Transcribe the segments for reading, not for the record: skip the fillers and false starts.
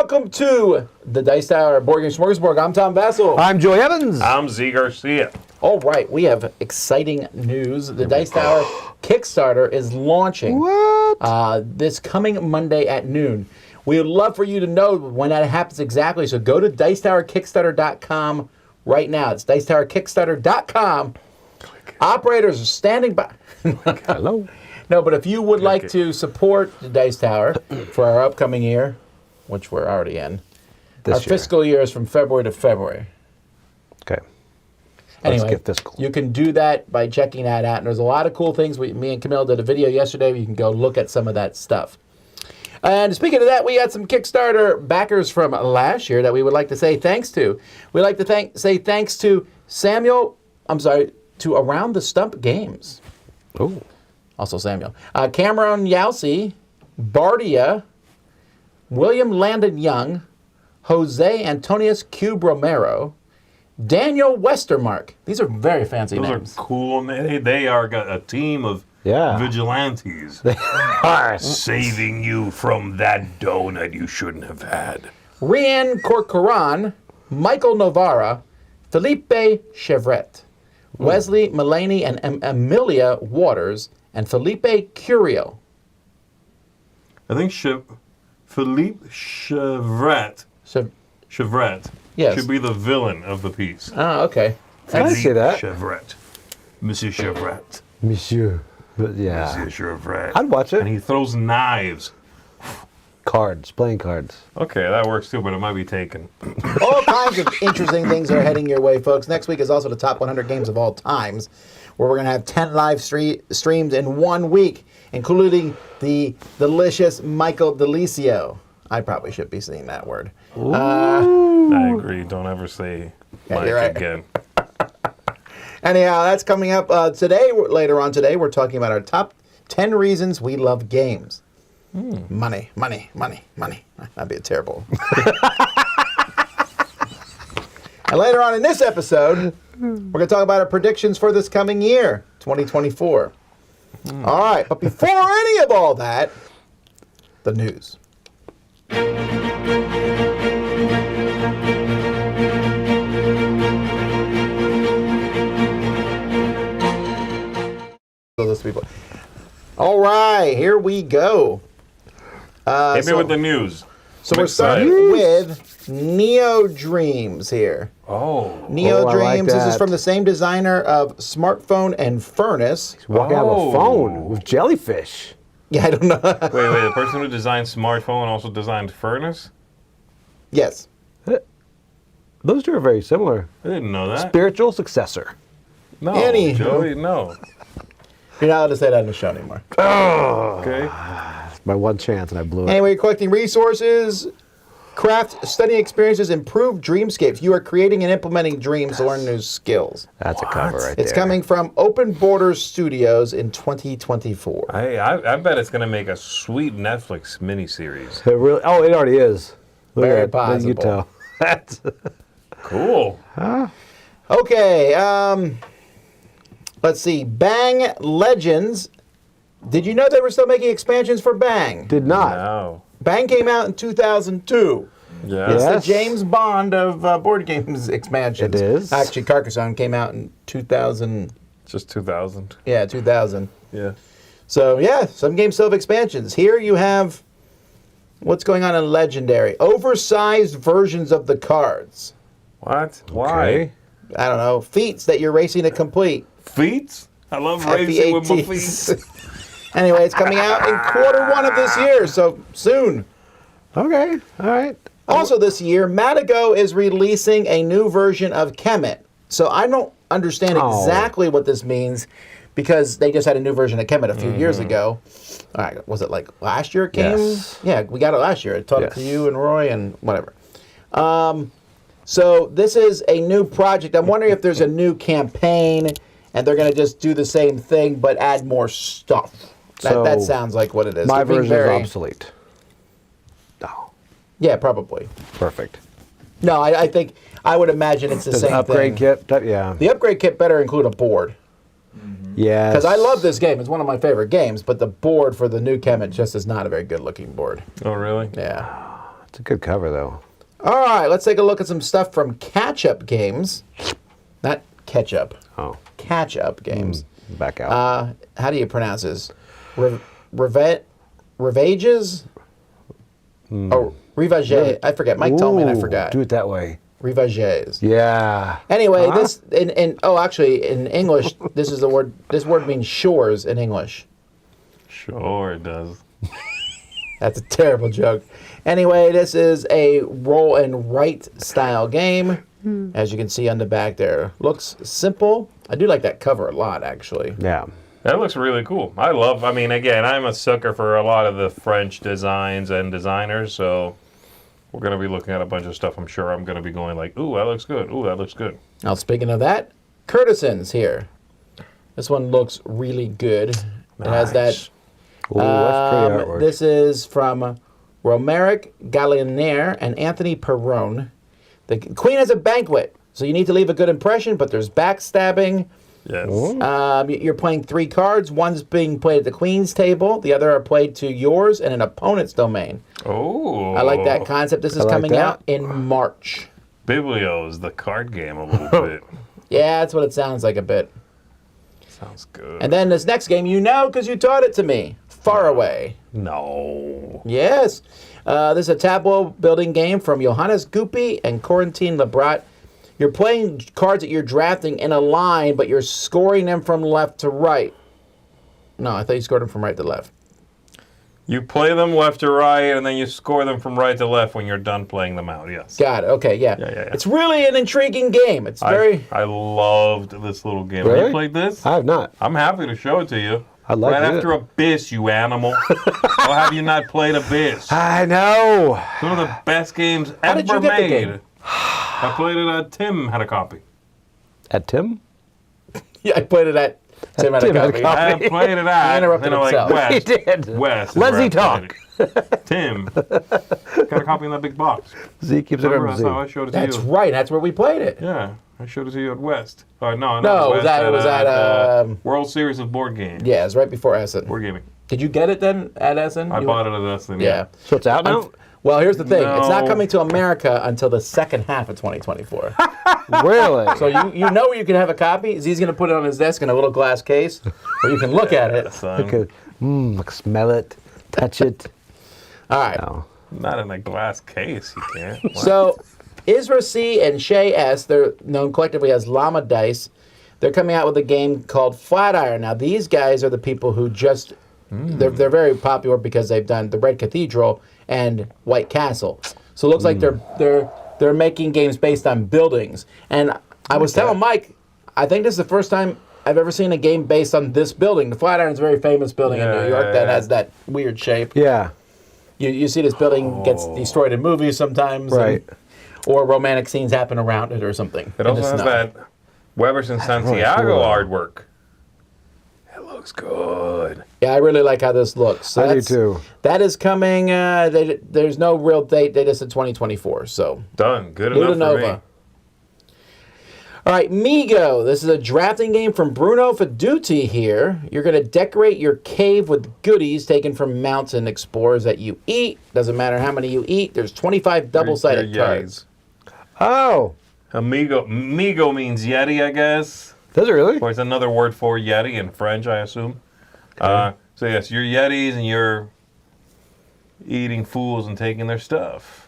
Welcome to the Dice Tower Board Game Smorgasbord. I'm Tom Vassell. I'm Joey Evans. I'm Z Garcia. All right, we have exciting news. The Dice Tower Kickstarter is launching this coming Monday at noon. We would love for you to know when that happens exactly, so go to dicetowerkickstarter.com right now. It's dicetowerkickstarter.com. Operators are standing by. Hello. No, but if you would like to support the Dice Tower for our upcoming year, which we're already in, our fiscal year is from February to February. Okay. Anyway, Let's get fiscal. You can do that by checking that out. And there's a lot of cool things. Me and Camille did a video yesterday where you can go look at some of that stuff. And speaking of that, we got some Kickstarter backers from last year that we would like to say thanks to. We'd like to say thanks to to Around the Stump Games. Oh. Also Samuel. Cameron Yowsey, Bardia, William Landon Young, Jose Antonius Cube Romero, Daniel Westermark. These are very fancy names. Those are cool. They are got a team of vigilantes. They are. Saving you from that donut you shouldn't have had. Rian Corcoran, Michael Novara, Felipe Chevret, Wesley Mulaney and Amelia Waters, and Felipe Curio. I think Philippe Chevret Yes. should be the villain of the piece. Oh, okay. I see that. Chevret. Monsieur Chevret. Monsieur. Yeah. Monsieur Chevret. I'd watch it. And he throws knives. Cards. Playing cards. Okay, that works too, but it might be taken. All kinds of interesting things are heading your way, folks. Next week is also the top 100 games of all times, where we're going to have 10 live streams in 1 week, including the delicious Michael Delicio. I probably should be saying that word. I agree. Don't ever say Mike again. Anyhow, that's coming up today. Later on today, we're talking about our top 10 reasons we love games. Money, money, money, money. That'd be a terrible. And later on in this episode, we're going to talk about our predictions for this coming year, 2024. All right, but before any of all that, the news. Those people. All right, here we go. Hit me with the news. So we're starting with Neo Dreams here. Oh. Neo Dreams. Like This is from the same designer of Smartphone and Furnace. He's walking out of a phone with jellyfish. Yeah, I don't know. Wait. The person who designed Smartphone also designed Furnace? Yes. Those two are very similar. I didn't know that. Spiritual successor. No, Anywho. Joey, no. You're not allowed to say that in the show anymore. Okay. It's my one chance, and I blew it. Anyway, you're collecting resources, craft study experiences, improve dreamscapes. You are creating and implementing dreams to learn new skills. That's a cover right there. It's coming from Open Borders Studios in 2024. I bet it's going to make a sweet Netflix miniseries. It really, it already is. Look Very at that. You possible. tell. That's Cool. Okay, let's see. Bang Legends. Did you know they were still making expansions for Bang? did not. No. Bang came out in 2002. Yeah. It's Yes. the James Bond of board games expansions. It is. Actually, Carcassonne came out in 2000. Just 2000. Yeah, 2000. Yeah. So, yeah, some games still have expansions. Here you have what's going on in Legendary. Oversized versions of the cards. What? Why? Okay. I don't know. Feats that you're racing to complete. Feet? I love racing with my F-E-A-Ts. feet. Anyway, it's coming out in Q1 of this year, so soon. Okay. All right. Also this year, Matago is releasing a new version of Kemet. So I don't understand exactly what this means because they just had a new version of Kemet a few years ago. All right, was it like last year it came? Yes. Yeah, we got it last year. I taught it to you and Roy and whatever. So this is a new project. I'm wondering if there's a new campaign and they're going to just do the same thing but add more stuff. That sounds like what it is. My They're being version is obsolete. Oh, Yeah, probably. perfect. No, I think, I would imagine it's the Does same the upgrade thing. kit? Yeah. The upgrade kit better include a board. Yes. Because I love this game. It's one of my favorite games, but the board for the new Kemet just is not a very good looking board. Oh, really? Yeah. It's a good cover, though. All right, let's take a look at some stuff from catch-up games. Not ketchup. Oh. Catch-up games. Back out. How do you pronounce this? Revages? Oh, Rivage. I forget. Mike told me and I forgot. Do it that way. Rivages. Yeah. Anyway, this in English, this is the word. This word means shores in English. Sure it does. That's a terrible joke. Anyway, this is a roll and write style game. As you can see on the back there. Looks simple. I do like that cover a lot, actually. Yeah. That looks really cool. I mean, again, I'm a sucker for a lot of the French designs and designers, so we're going to be looking at a bunch of stuff. I'm sure I'm going to be going like, ooh, that looks good. Ooh, that looks good. Now, speaking of that, Curtison's here. This one looks really good. It has that. Ooh, that's pretty artwork. This is from Romeric Gallinier and Anthony Perrone. The Queen has a banquet, so you need to leave a good impression, but there's backstabbing. Yes. You're playing 3 cards. One's being played at the Queen's table. The other are played to yours and an opponent's domain. Oh. I like that concept. This is coming out in March. Biblios, the card game a little bit. Yeah, that's what it sounds like a bit. Sounds good. And then this next game, you know because you taught it to me. Far Away. No. Yes. This is a tableau building game from Johannes Guppy and Corentin Lebrat. You're playing cards that you're drafting in a line, but you're scoring them from left to right. No, I thought you scored them from right to left. You play them left to right, and then you score them from right to left when you're done playing them out, yes. Got it. Okay, yeah. Yeah. It's really an intriguing game. It's very... I loved this little game. Really? Have you played this? I have not. I'm happy to show it to you. I'd like right to. after Abyss, you animal. How have you not played Abyss? I know. One of the best games How ever did you get the made. game? I played it. Tim had a copy. At Tim? Yeah, I played it at Tim had a Tim had a copy. copy. I played it at. He interrupted himself. West. He did. West. is Leslie where I talk. played it. Tim got a copy in that big box. Z keeps it Remember, on that's how I Z. showed it to That's you. right. That's where we played it. Yeah, I showed it to you at West. No, No, West it was at World Series of Board Games. Yeah, it was right before Essen. Board gaming. Did you get it then at Essen? I bought it at Essen. Yeah. So it's out now? Well, here's the thing. It's not No. coming to America until the second half of 2024. Really? So you know where you can have a copy? Z's going to put it on his desk in a little glass case where you can look at it. Son. Okay. Smell it, touch it. All right. No. Not in a glass case, you can't. What? So Isra C. and Shay S., they're known collectively as Llama Dice. They're coming out with a game called Flatiron. Now, these guys are the people who just... They're very popular because they've done the Red Cathedral and White Castle. So it looks like they're making games based on buildings. And I was telling Mike, I think this is the first time I've ever seen a game based on this building. The Flatiron's a very famous building in New York that has that weird shape. Yeah. You see this building gets destroyed in movies sometimes. Right. Or romantic scenes happen around it or something. It also has that Weberson Santiago artwork. It looks good. Yeah, I really like how this looks. So I do too. That is coming. There's no real date. They just said 2024. So Done. Good enough for me. All right, Migo. This is a drafting game from Bruno Fiduti here. You're going to decorate your cave with goodies taken from mountain explorers that you eat. Doesn't matter how many you eat. There's 25 double-sided Your cards. Oh. Amigo. Migo means Yeti, I guess. Does it really? Or it's another word for Yeti in French, I assume. So yes, you're Yetis and you're eating fools and taking their stuff.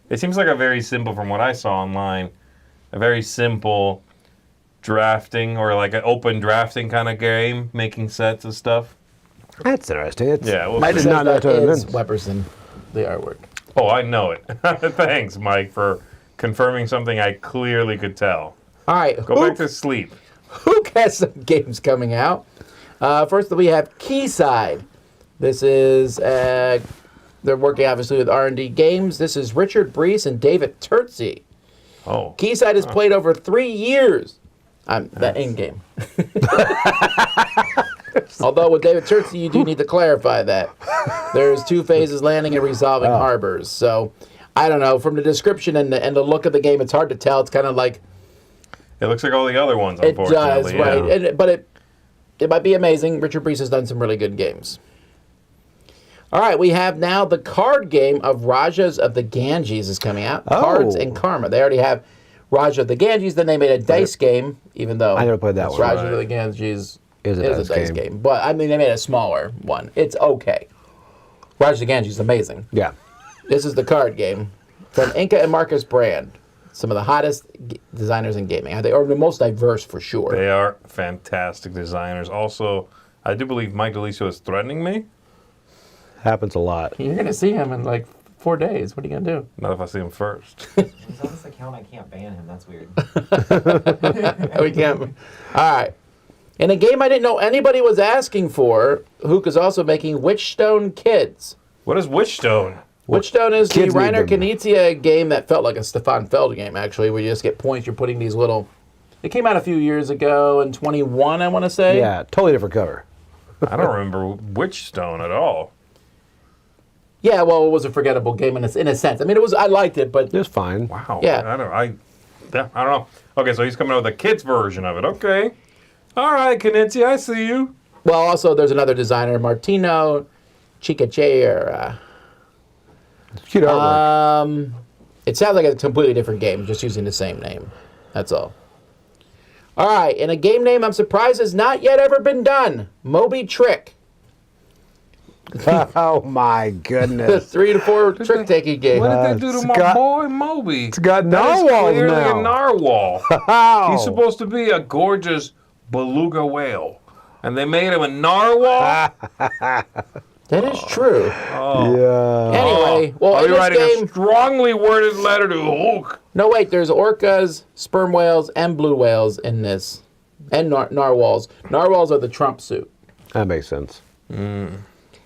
It seems like a very simple, from what I saw online, a very simple drafting or like an open drafting kind of game, making sets of stuff. That's interesting. It's, Yeah, well, I did not know That what it is meant. Weberson, the artwork. Oh, I know it. Thanks, Mike, for confirming something I clearly could tell. All right, Go back to sleep. Hook has some games coming out. First, we have Quayside. This is they're working obviously with R&D Games. This is Richard Brees and David Turtzi. Oh. Quayside has played over 3 years. The end game. Although with David Turtzi, you do need to clarify that. There's 2 phases: landing and resolving harbors. So I don't know. From the description and the look of the game, it's hard to tell. It's kind of like It looks like all the other ones, it unfortunately. does, right? But it might be amazing. Richard Brees has done some really good games. All right, we have now the card game of Rajas of the Ganges is coming out. Oh. Cards and Karma. They already have Raja of the Ganges. Then they made a dice game, even though I never played that one. Raja of the Ganges Is a dice game. But I mean, they made a smaller one. It's okay. Raja of the Ganges is amazing. Yeah. This is the card game from Inca and Marcus Brand. Some of the hottest designers in gaming. They are the most diverse for sure. They are fantastic designers. Also, I do believe Mike DeLisio is threatening me. Happens a lot. You're going to see him in like 4 days. What are you going to do? Not if I see him first. He's on this account. I can't ban him. That's weird. We can't. All right. In a game I didn't know anybody was asking for, Hook is also making Witchstone Kids. What is Witchstone? Witchstone is the Kids need Reiner them. Knizia game that felt like a Stefan Feld game, actually, where you just get points. You're putting these little... It came out a few years ago, in 21, I want to say. Yeah, totally different cover. I don't remember Witchstone at all. Yeah, well, it was a forgettable game in a sense. I mean, I liked it, but... It was fine. Wow. Yeah. I don't know. Okay, so he's coming out with a kid's version of it. Okay. All right, Knizia, I see you. Well, also, there's another designer, Martino Ciccacciera. Cute artwork. It sounds like a completely different game, just using the same name. That's all. All right, and a game name I'm surprised has not yet ever been done. Moby Trick. Oh my The goodness. 3 to 4 trick-taking game. What did they do to it's my got- boy Moby? It's got That is narwhals clearly now. a narwhal. Wow. He's supposed to be a gorgeous beluga whale. And they made him a narwhal? That is true. Yeah. Anyway, well, I'll in be this writing game... a strongly worded letter to Hulk. No, wait, there's orcas, sperm whales, and blue whales in this. And narwhals. Narwhals are the Trump suit. That makes sense.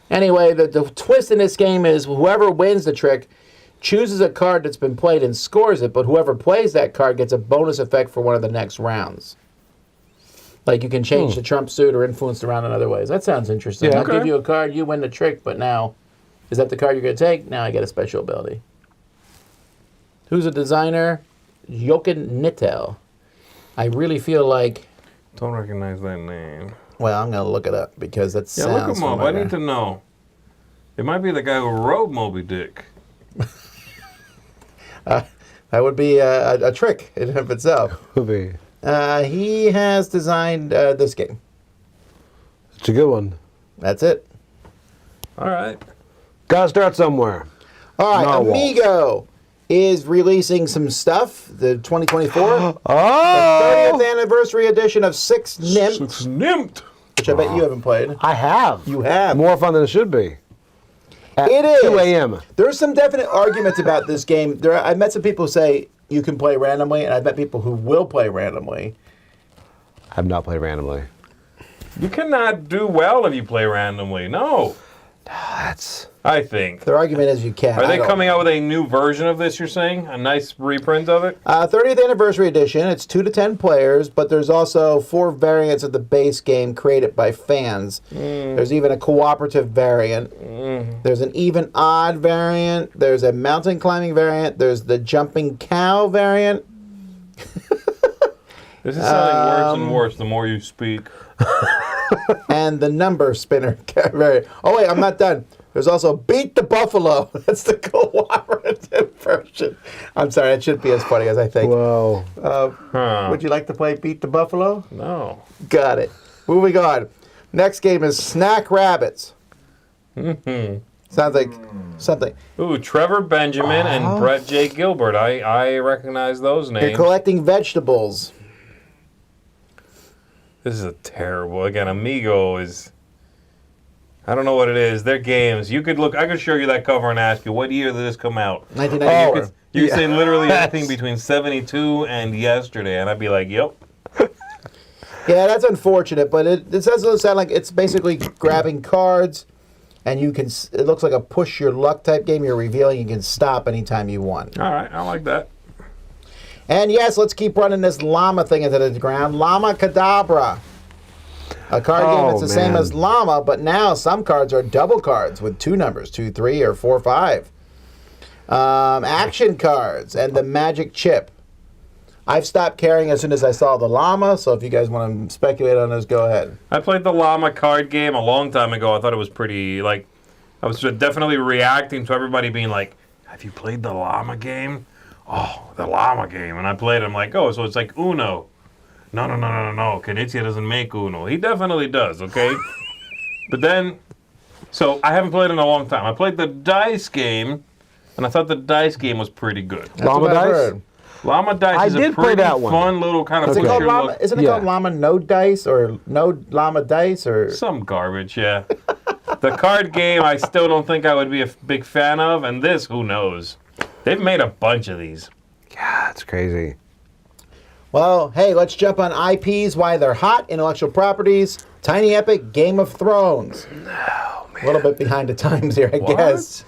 Anyway, the twist in this game is whoever wins the trick chooses a card that's been played and scores it, but whoever plays that card gets a bonus effect for one of the next rounds. Like you can change the Trump suit or influence the round in other ways. That sounds interesting. Yeah, I'll okay. give you a card, you win the trick, but now, is that the card you're going to take? Now I get a special ability. Who's a designer? Jochen Nittel. I really feel like... Don't recognize that name. Well, I'm going to look it up because that Yeah, sounds look him up. I familiar. need to know. It might be the guy who wrote Moby Dick. That would be a trick in and of itself. Could be. He has designed this game. It's a good one. That's it. All right. Gotta start somewhere. All right, Narwhals. Amigo is releasing some stuff. The 2024 Oh! 30th anniversary edition of Six Nymph, It's nimped. which I bet you haven't played. I have. You have. More fun than it should be. At It is. 2 a.m. There's some definite arguments about this game. I've met some people who say you can play randomly, and I've met people who will play randomly. I've not played randomly. You cannot do well if you play randomly. No, That's... I think. Their argument is you can. Are I they don't. coming out with a new version of this, you're saying? A nice reprint of it? 30th anniversary edition. It's 2 to 10 players, but there's also 4 variants of the base game created by fans. There's even a cooperative variant. There's an even odd variant. There's a mountain climbing variant. There's the jumping cow variant. This is sounding worse and worse the more you speak. And the number spinner variant. Oh, wait, I'm not done. There's also Beat the Buffalo. That's the cooperative version. I'm sorry, it shouldn't be as funny as I think. Whoa. Would you like to play Beat the Buffalo? No. Got it. Moving on. Next game is Snack Rabbits. Sounds like something. Ooh, Trevor Benjamin and Brett J. Gilbert. I recognize those You're names. collecting vegetables. This is a terrible. Again, Amigo is. I don't know what it is. They're games. You could look. I could show you that cover and ask you what year did this come out. 1994. You could say literally anything between 72 and yesterday, and I'd be like, "Yep." Yeah, that's unfortunate, but it does sound like it's basically grabbing cards, and you can. It looks like a push your luck type game. You're revealing you can stop anytime you want. All right, I like that. And yes, let's keep running this llama thing into the ground. Llama Cadabra. A card game that's the same man. as llama, but now some cards are double cards with 2 numbers, 2, 3, or 4, 5. Action cards and the magic chip. I've stopped caring as soon as I saw the llama, so if you guys want to speculate on this, go ahead. I played the llama card game a long time ago. I thought it was pretty, like, I was definitely reacting to everybody being like, "Have you played the llama game?" Oh, the llama game, and I played it. I'm like, "Oh, so it's like Uno." No. Knizia doesn't make Uno. He definitely does. Okay, but then, so I haven't played in a long time. I played the dice game, and I thought the dice game was pretty good. That's Llama what I've dice? heard. Llama dice I is a did play pretty that one. fun little kind of Is it called picture llama? look. Isn't it called llama no dice or no llama dice or? Some garbage, yeah. The card game, I still don't think I would be a big fan of, and this, who knows? They've made a bunch of these. Yeah, that's crazy. Well, hey, let's jump on IPs, why they're hot, intellectual properties, Tiny Epic, Game of Thrones. A little bit behind the times here, I guess.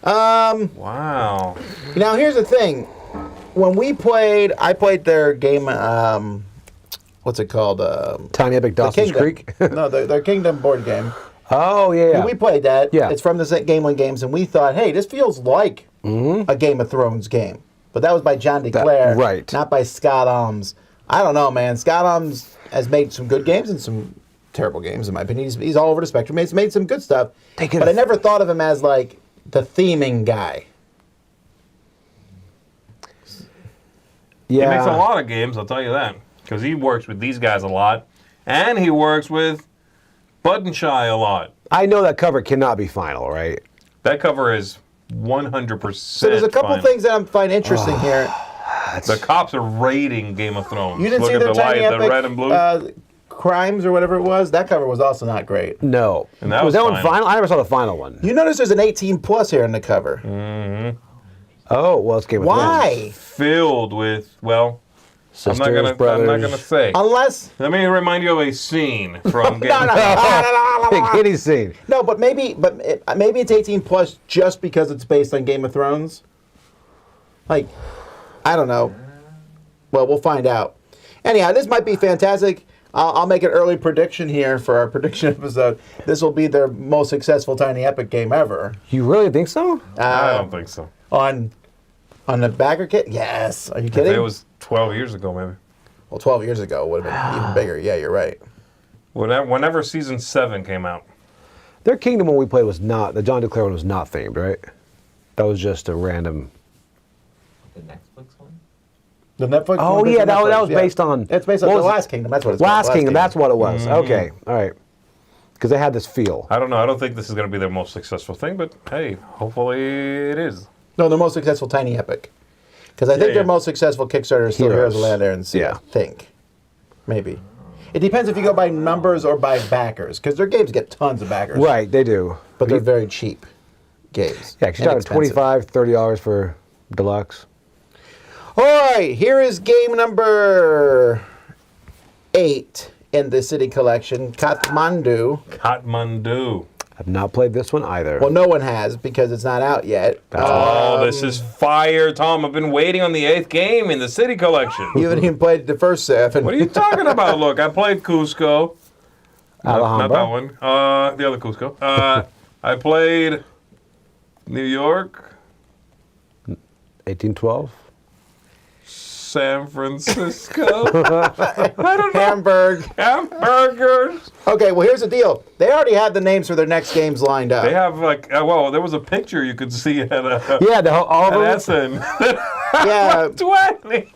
Wow. Now, here's the thing. When we played, I played their game, what's it called? Tiny Epic Dawson's Kingdom. Creek. No, their Kingdom board game. Oh, yeah. We played that. Yeah. It's from the Gameland Games, and we thought, hey, this feels like a Game of Thrones game. But that was by John DeClaire, right. not by Scott Alms. I don't know, man. Scott Alms has made some good games and some terrible games, in my opinion. He's all over the spectrum. He's made some good stuff. But I never thought of him as, like, the theming guy. He Yeah. makes a lot of games, I'll tell you that. Because he works with these guys a lot. And he works with Bud and Shy a lot. I know that cover cannot be final, right? That cover is 100% So there's a couple final. things that I find interesting here. The cops are raiding Game of Thrones. You didn't Look see at their the Tiny light, Epic the red and blue. Crimes or whatever it was? That cover was also not great. No. And that was was that one final. final? I never saw the final one. You notice there's an 18 plus here in the cover. Oh, well, it's Game of Thrones. Why? Filled with, well, Sisters, I'm not brothers. gonna say. Unless... Let me remind you of a scene from Game No, of no, Thrones. Big hitty scene. No, but maybe it's 18 plus just because it's based on Game of Thrones. Like, I don't know. Well, we'll find out. Anyhow, this might be fantastic. I'll make an early prediction here for our prediction episode. This will be their most successful Tiny Epic game ever. You really think so? I don't think so. On the backer kit? Yes. Are you kidding? It was 12 years ago, maybe. Well, 12 years ago would have been even bigger. Yeah, you're right. Whenever season 7 came out. Their Kingdom one we played was not, the John DeClaire one was not themed, right? That was just a random. The Netflix one? The Netflix. Oh, one, yeah, that Netflix, was based on. It's based on what The was it? Last Kingdom. That's what it's Last called. Kingdom, that's what it was. Okay, all right. Because they had this feel. I don't know. I don't think this is going to be their most successful thing, but hey, hopefully it is. No, their most successful Tiny Epic. Because I think their most successful Kickstarter is still Heroes of Land, Air, and Sea. Yeah. I think. Maybe. It depends if you go by numbers or by backers. Because their games get tons of backers. Right, they do. But they're very cheap games. Yeah, because you're talking $25, $30 for deluxe. All right, here is game number 8 in the City Collection, Kathmandu. Kathmandu. I've not played this one either. Well, no one has because it's not out yet. Oh, this is fire, Tom. I've been waiting on the 8th game in the City Collection. You haven't even played the first 7. What are you talking about? Look, I played Cusco. Not Alhambra. that one. The other Cusco. I played New York, 1812. San Francisco. I don't know. Hamburg. Hamburgers. Okay, well, here's the deal. They already had the names for their next games lined up. They have like, well, there was a picture you could see at Yeah, all of at them. Essen. Yeah, 20.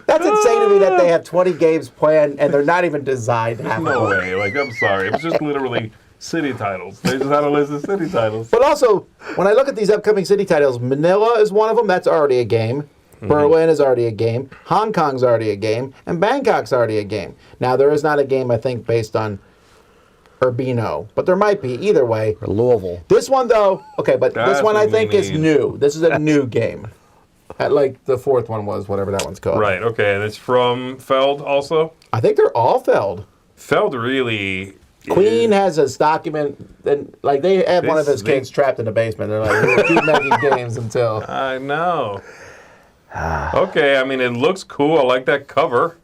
that's insane to me that they have 20 games planned and they're not even designed to have No them. way. Like, I'm sorry. It was just literally city titles. They just had a list of city titles. But also, when I look at these upcoming city titles, Manila is one of them. That's already a game. Berlin is already a game. Hong Kong's already a game. And Bangkok's already a game. Now, there is not a game, I think, based on Urbino. But there might be. Either way. Or Louisville. This one, though, okay, but this That's one I what we think is need. new. This is a new game. Like the 4th one was, whatever that one's called. Right, okay. And it's from Feld also. I think they're all Feld. Feld really... Queen has this document, and like they have one of his kids trapped in the basement. They're like, we'll keep making games until. I know. Okay, I mean, it looks cool. I like that cover.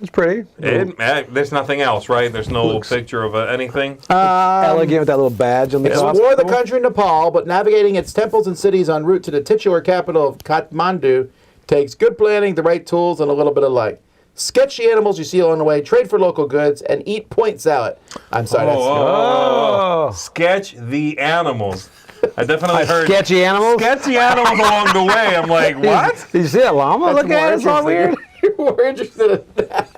It's pretty. There's nothing else, right? There's no picture of anything. Elegant with that little badge on the top. Explore the country Nepal, but navigating its temples and cities en route to the titular capital of Kathmandu takes good planning, the right tools, and a little bit of luck. sketch the animals you see along the way, trade for local goods, and eat point salad. I'm sorry. Sketch the animals. I definitely heard Sketchy animals? sketchy animals along the way. I'm like, what? Did you see that llama? Look at it. It's all weird. You're more interested in that.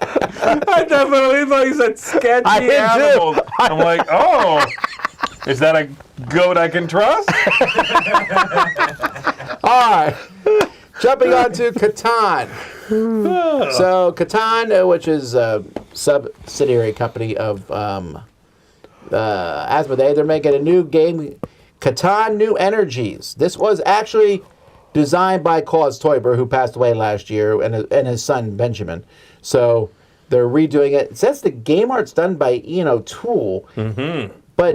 I definitely thought you said sketchy I did too. animals. I'm like, oh, is that a goat I can trust? All right. Jumping on to Catan. So Catan, which is a subsidiary company of Asmodee, they're making a new game, Catan New Energies. This was actually designed by Claus Teuber, who passed away last year, and his son Benjamin. So they're redoing it. It says the game art's done by Ian O'Toole, but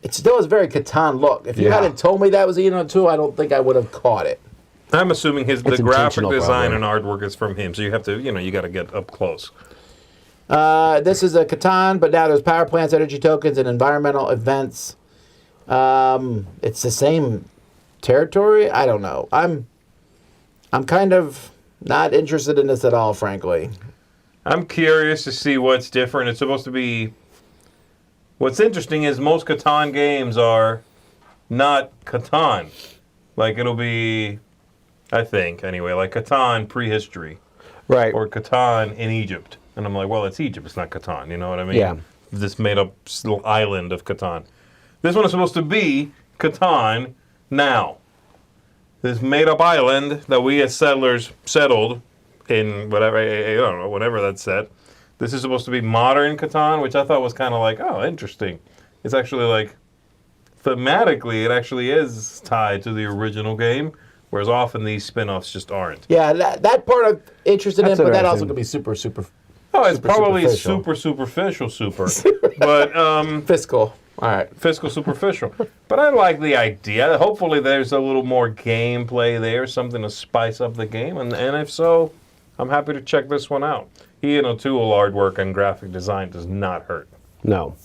it still has a very Catan look. If you hadn't told me that was Ian O'Toole, I don't think I would have caught it. I'm assuming the graphic intentional, design probably. and artwork is from him, so you have to, you got to get up close. This is a Catan, but now there's power plants, energy tokens, and environmental events. It's the same territory. I don't know. I'm kind of not interested in this at all, frankly. I'm curious to see what's different. It's supposed to be. What's interesting is most Catan games are not Catan. Like it'll be, I think anyway, like Catan prehistory, Right. or Catan in Egypt, and I'm like, well, it's Egypt. It's not Catan. You know what I mean? Yeah. This made up little island of Catan. This one is supposed to be Catan now. This made up island that we as settlers settled in whatever, I don't know, whatever that's set. This is supposed to be modern Catan, which I thought was kind of like, oh, interesting. It's actually like, thematically, it actually is tied to the original game, whereas often these spin-offs just aren't. Yeah, that part I'm interested That's in, but that also interesting. could be super Oh, it's super probably superficial. superficial, but fiscal. All right. fiscal superficial. But I like the idea. Hopefully there's a little more gameplay there, something to spice up the game, and if so, I'm happy to check this one out. Ian O'Toole artwork and graphic design does not hurt. No.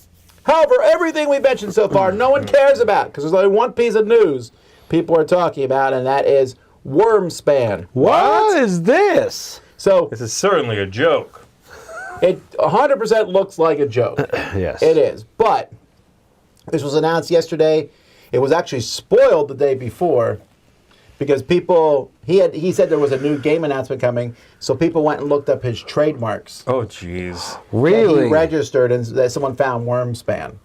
However, everything we mentioned so far, no one cares about because there's only one piece of news people are talking about, and that is Wormspan. What is this? So This is certainly a joke. it 100% looks like a joke. Yes. It is. But this was announced yesterday. It was actually spoiled the day before because he said there was a new game announcement coming, so people went and looked up his trademarks. Oh, jeez. Really? That he registered and that someone found Wormspan.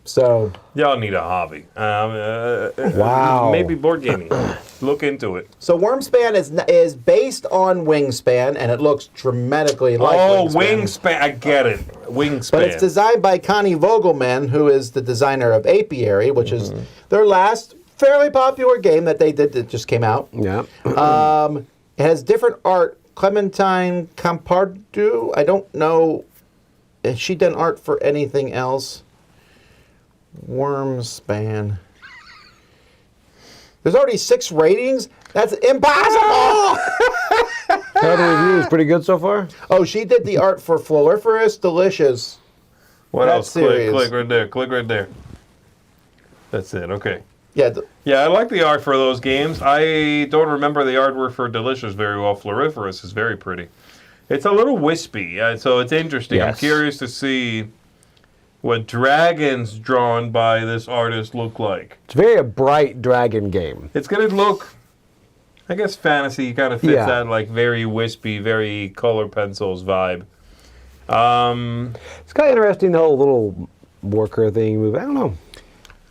So Y'all need a hobby. Wow. Maybe board gaming. Look into it. Wormspan is based on Wingspan, and it looks dramatically like Wingspan. I get it. Wingspan. But it's designed by Connie Vogelman, who is the designer of Apiary, which is their last fairly popular game that they did that just came out. Yeah. It has different art. Clementine Campardu, I don't know. Has she done art for anything else? Wormspan. There's already 6 ratings? That's impossible! How the review is pretty good so far? Oh, she did the art for Floriferous Delicious. What That else? series. Click right there. Click right there. That's it. Okay. Yeah, Yeah, I like the art for those games. I don't remember the artwork for Delicious very well. Floriferous is very pretty. It's a little wispy, so it's interesting. I'm Yes. curious to see what dragons drawn by this artist look like. It's very a bright dragon game. It's going to look, I guess fantasy kind of fits Yeah. that like very wispy, very color pencils vibe. It's kind of interesting, the whole little worker thing move. I don't know.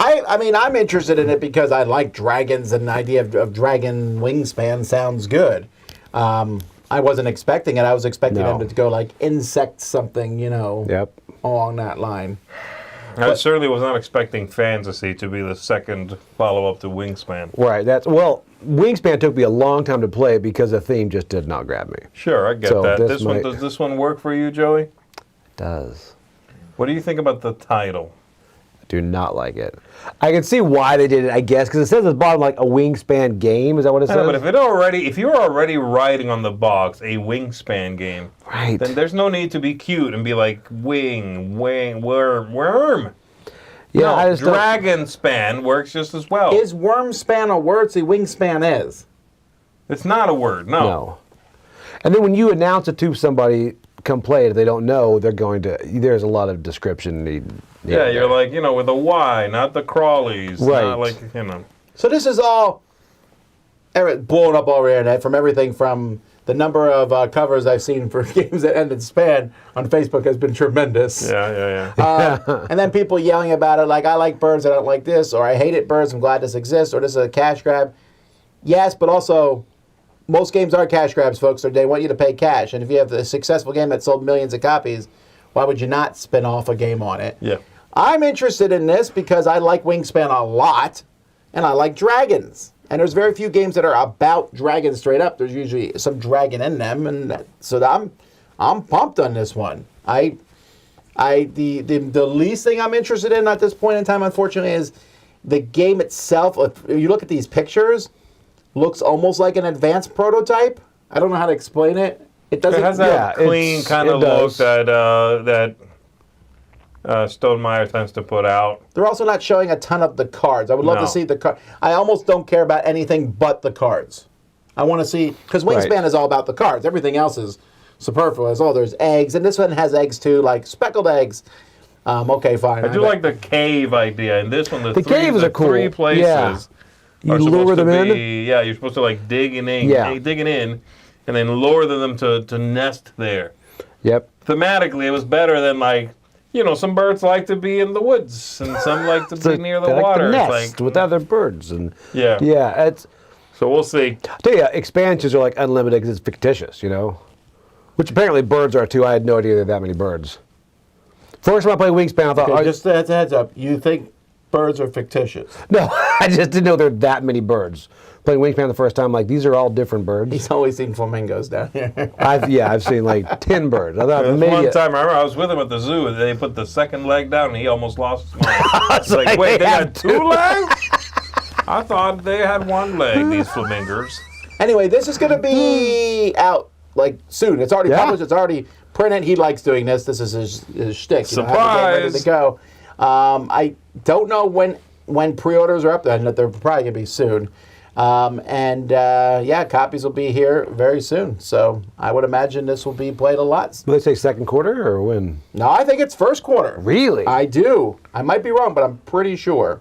I mean, I'm interested in it because I like dragons, and the idea of dragon wingspan sounds good. I wasn't expecting it. I was expecting No. them to go like insect something, Yep. along that line. I certainly was not expecting Fantasy to be the second follow-up to Wingspan. Right. Wingspan took me a long time to play because the theme just did not grab me. Sure, I get So that. this Does this one work for you, Joey? It does. What do you think about the title? Do not like it. I can see why they did it, I guess, because it says at the bottom like a Wingspan game. Is that what it I says? know, but if you're already writing on the box a Wingspan game, Right. then there's no need to be cute and be like worm. Yeah, no, I just don't- Dragon Span works just as well. Is wormspan a word? See, wingspan is. It's not a word, no. No. And then when you announce it to somebody, come play it, if they don't know, they're going to. There's a lot of description needed. Yeah, you're like, with a Y, not the crawlies. Right. Not like, So this is all blown up all over the internet, from everything from the number of covers I've seen for games that end in span on Facebook has been tremendous. Yeah. And then people yelling about it like, I like birds, I don't like this, or I hated birds, I'm glad this exists, or this is a cash grab. Yes, but also, most games are cash grabs, folks, or they want you to pay cash. And if you have a successful game that sold millions of copies, why would you not spin off a game on it? Yeah. I'm interested in this because I like Wingspan a lot, and I like dragons. And there's very few games that are about dragons straight up. There's usually some dragon in them, and so I'm pumped on this one. The least thing I'm interested in at this point in time, unfortunately, is the game itself. If you look at these pictures, looks almost like an advanced prototype. I don't know how to explain it. It doesn't. It has that clean kind of look that Stonemaier tends to put out. They're also not showing a ton of the cards. I would love to see the card. I almost don't care about anything but the cards. I want to see, because Wingspan is all about the cards. Everything else is superfluous. Oh, there's eggs, and this one has eggs too, like speckled eggs. Okay, fine. I do like the cave idea. In this one, the caves are cool. 3 places. Yeah. You are lure supposed to them in? be, yeah, you're supposed to like digging in, and then lure them to nest there. Yep. Thematically, it was better than some birds like to be in the woods, and some like to be near the They water. Like to It's nest with other birds, and Yeah. It's. So we'll see. I tell you, expansions are like unlimited because it's fictitious, which apparently birds are too. I had no idea there were that many birds. First time I played Wingspan, I thought, Okay, just a heads up. You think birds are fictitious? no, I just didn't know there were that many birds. Playing Wingspan the first time, like these are all different birds. He's always seen flamingos down here. I've seen like 10 birds. I thought There was maybe one time, I remember I was with him at the zoo, and they put the second leg down, and he almost lost his mind. It's like, wait, they had 2 legs? I thought they had 1 leg, these flamingos. Anyway, this is going to be out soon. It's already published. It's already printed. He likes doing this. This is his shtick. Surprise! Ready to go. I don't know when pre-orders are up. They're probably going to be soon. Copies will be here very soon. So I would imagine this will be played a lot. Will they say second quarter or when? No, I think it's first quarter. Really? I do. I might be wrong, but I'm pretty sure.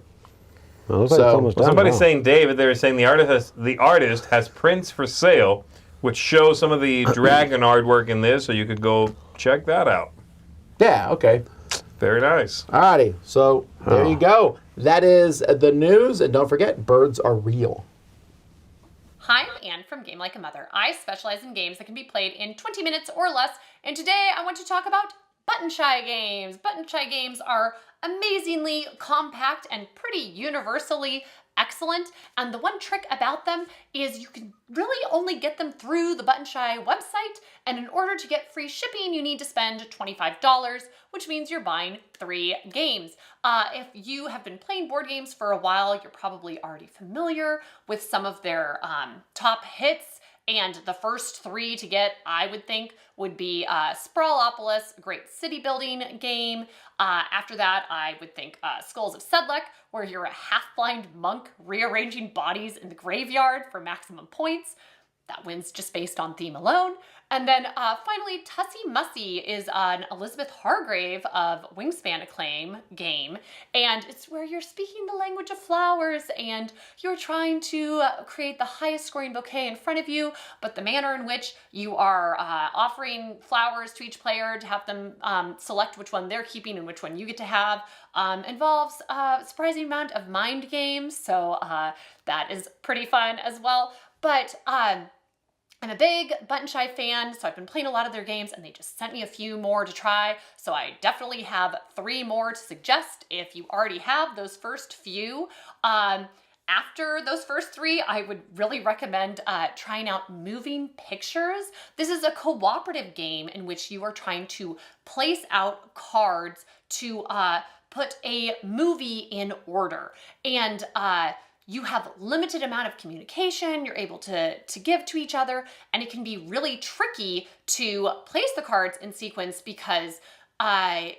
Well, it looks like it's almost done. Somebody's saying, David, they were saying the artist has prints for sale, which show some of the dragon artwork in this, so you could go check that out. Yeah, okay. Very nice. Alrighty, so there you go. That is the news, and don't forget, birds are real. Hi, I'm Anne from Game Like a Mother. I specialize in games that can be played in 20 minutes or less, and today I want to talk about button shy games. Button shy games are amazingly compact and pretty universally excellent, and the one trick about them is you can really only get them through the Button Shy website, and in order to get free shipping you need to spend $25, which means you're buying 3 games. If you have been playing board games for a while, you're probably already familiar with some of their top hits, and the first 3 to get, I would think, would be Sprawlopolis, a great city building game. After that, I would think Skulls of Sedlec, where you're a half-blind monk rearranging bodies in the graveyard for maximum points. That wins just based on theme alone. And then finally, Tussie Mussy is an Elizabeth Hargrave of Wingspan acclaim game. And it's where you're speaking the language of flowers and you're trying to create the highest scoring bouquet in front of you, but the manner in which you are offering flowers to each player to have them select which one they're keeping and which one you get to have involves a surprising amount of mind games. So that is pretty fun as well. But I'm a big Button Shy fan, so I've been playing a lot of their games, and they just sent me a few more to try, so I definitely have 3 more to suggest if you already have those first few. After those first 3, I would really recommend trying out Moving Pictures. This is a cooperative game in which you are trying to place out cards to put a movie in order. And you have limited amount of communication you're able to give to each other, and it can be really tricky to place the cards in sequence because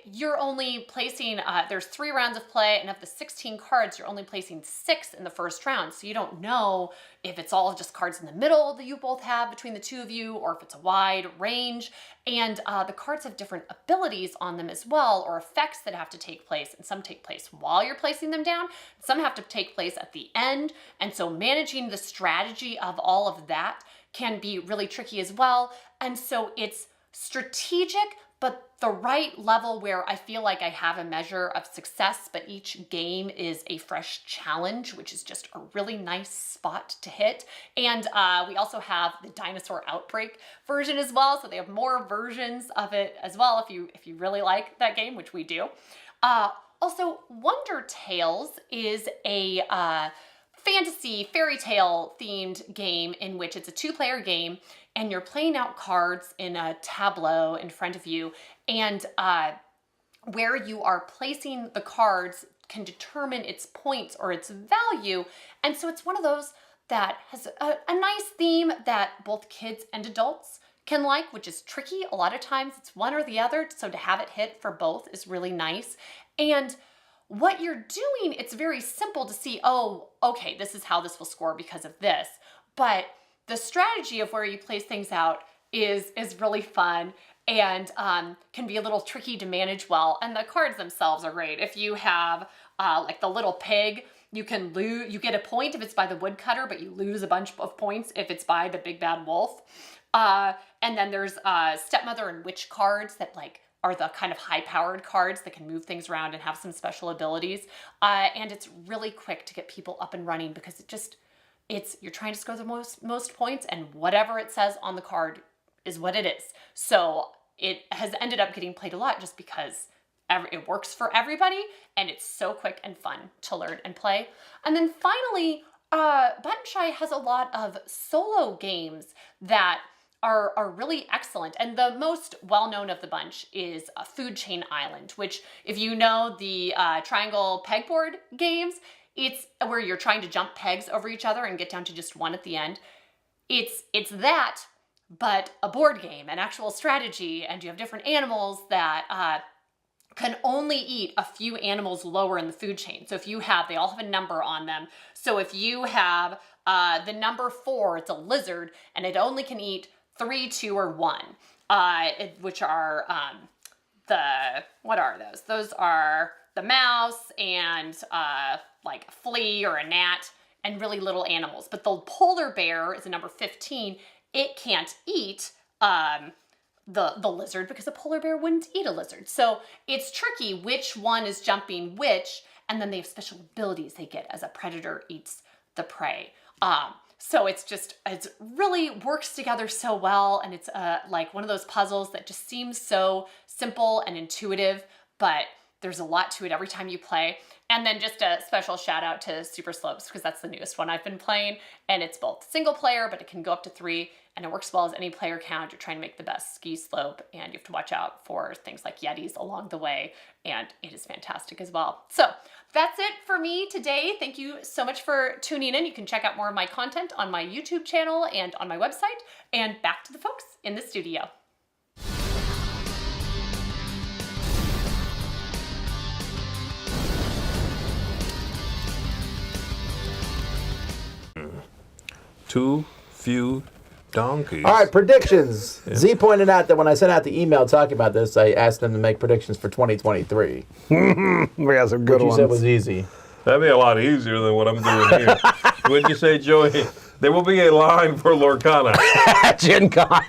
you're only placing, there's 3 rounds of play, and of the 16 cards, you're only placing 6 in the first round. So you don't know if it's all just cards in the middle that you both have between the two of you, or if it's a wide range. And the cards have different abilities on them as well, or effects that have to take place. And some take place while you're placing them down. Some have to take place at the end. And so managing the strategy of all of that can be really tricky as well. And so it's strategic, but the right level where I feel like I have a measure of success, but each game is a fresh challenge, which is just a really nice spot to hit. And we also have the Dinosaur Outbreak version as well, so they have more versions of it as well if you really like that game, which we do. Also, Wonder Tales is a fantasy fairy tale themed game in which it's a 2-player game, and you're playing out cards in a tableau in front of you, and where you are placing the cards can determine its points or its value. And so it's one of those that has a nice theme that both kids and adults can like, which is tricky. A lot of times it's one or the other, so to have it hit for both is really nice. And what you're doing, it's very simple to see, oh, okay, this is how this will score because of this. But the strategy of where you place things out is really fun and can be a little tricky to manage well. And the cards themselves are great. If you have like the little pig, you get a point if it's by the woodcutter, but you lose a bunch of points if it's by the big bad wolf. And then there's stepmother and witch cards that like are the kind of high-powered cards that can move things around and have some special abilities. And it's really quick to get people up and running because you're trying to score the most points, and whatever it says on the card is what it is. So it has ended up getting played a lot just because it works for everybody, and it's so quick and fun to learn and play. And then finally, Button Shy has a lot of solo games that are really excellent. And the most well-known of the bunch is Food Chain Island, which if you know the triangle pegboard games, it's where you're trying to jump pegs over each other and get down to just one at the end. It's that, but a board game, an actual strategy, and you have different animals that can only eat a few animals lower in the food chain. So if you have, they all have a number on them. So if you have the number 4, it's a lizard, and it only can eat 3, 2, or 1, which are what are those? Those are the mouse and like a flea or a gnat and really little animals. But the polar bear is a number 15. It can't eat the lizard because a polar bear wouldn't eat a lizard. So it's tricky which one is jumping which, and then they have special abilities they get as a predator eats the prey. So it really works together so well, and it's like one of those puzzles that just seems so simple and intuitive, but there's a lot to it every time you play. And then just a special shout out to Super Slopes, because that's the newest one I've been playing, and it's both single player, but it can go up to 3, and it works well as any player count. You're trying to make the best ski slope, and you have to watch out for things like yetis along the way, and it is fantastic as well. So that's it for me today. Thank you so much for tuning in. You can check out more of my content on my YouTube channel and on my website. And back to the folks in the studio. Too few donkeys. All right, predictions. Z pointed out that when I sent out the email talking about this, I asked them to make predictions for 2023. We got some good Which you ones. said was easy. That'd be a lot easier than what I'm doing here. What'd you say, Joey? There will be a line for Lorcana. Gen Con.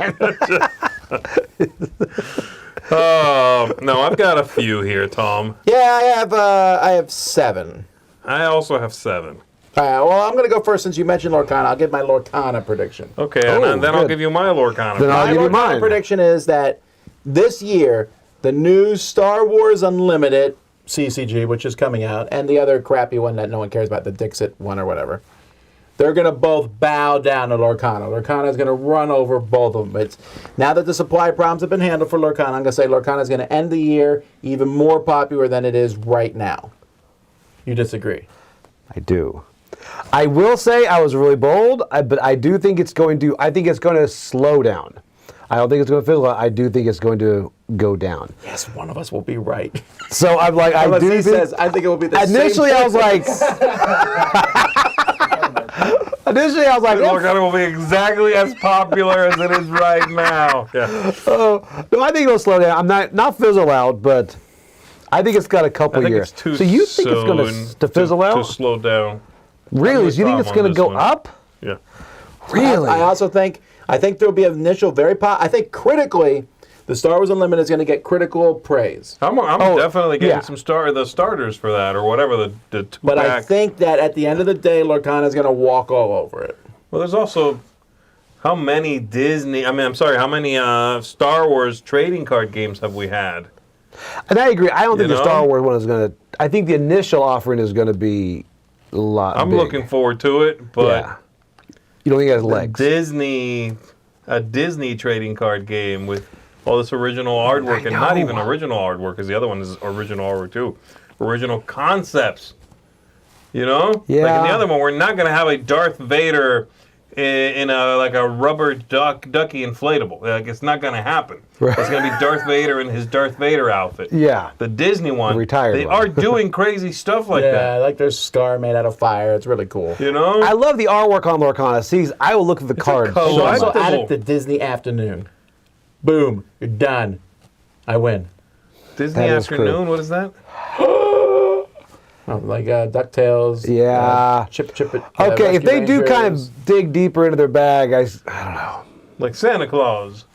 No, I've got a few here, Tom. Yeah, I have 7. I also have 7. All right, well, I'm going to go first since you mentioned Lorcana. I'll give my Lorcana prediction. Okay, Oh, and then I'll good. give you my Lorcana. Then I'll My give you Lorcana mine. prediction is that this year, the new Star Wars Unlimited CCG, which is coming out, and the other crappy one that no one cares about, the Dixit one or whatever, they're going to both bow down to Lorcana. Lorcana is going to run over both of them. Now that the supply problems have been handled for Lorcana, I'm going to say Lorcana is going to end the year even more popular than it is right now. You disagree? I do. I will say I was really bold, but I do think it's going to. I think it's going to slow down. I don't think it's going to fizzle out. I do think it's going to go down. Yes, one of us will be right. So I'm like, I Unless do he think, says, I think it will be the initially same. I was like, Lorcana will be exactly as popular as it is right now. Yeah. no, I think it'll slow down. I'm not fizzle out, but I think it's got a couple I think years. it's too So you think it's going soon to fizzle out? to slow down. Really? with Do you think Tom it's on going to this go one. up? Yeah. Really? I also think there will be an initial I think critically, the Star Wars Unlimited is going to get critical praise. I'm definitely getting yeah. some starters for that, or whatever the two But I pack. think that at the end of the day, Lorcana is going to walk all over it. Well, there's also how many how many Star Wars trading card games have we had? And I agree. I don't think You the Star know? Wars one is going to. I think the initial offering is going to be a lot. I'm big. looking forward to it, but Yeah. You don't think it has legs? a Disney trading card game with all this original artwork, and not know. even original artwork, because the other one is original artwork too. Original concepts. You know? Like in Yeah. the other one, we're not going to have a Darth Vader in a rubber ducky inflatable. Like, it's not going to happen. Right. It's going to be Darth Vader in his Darth Vader outfit. Yeah. The Disney one, The retired they one. are doing crazy stuff like Yeah, that. like there's scar made out of fire. It's really cool. You know? I love the artwork on Lorcana. See, I will look at the cards. color. So also Collectible. add it to Disney Afternoon. Boom, you're done. I win. Disney That is Afternoon, true. what is that? Oh, like DuckTales. Yeah. Chip It. Okay, if Rescue they do kind Rangers. of dig deeper into their bag, I don't know. Like Santa Claus.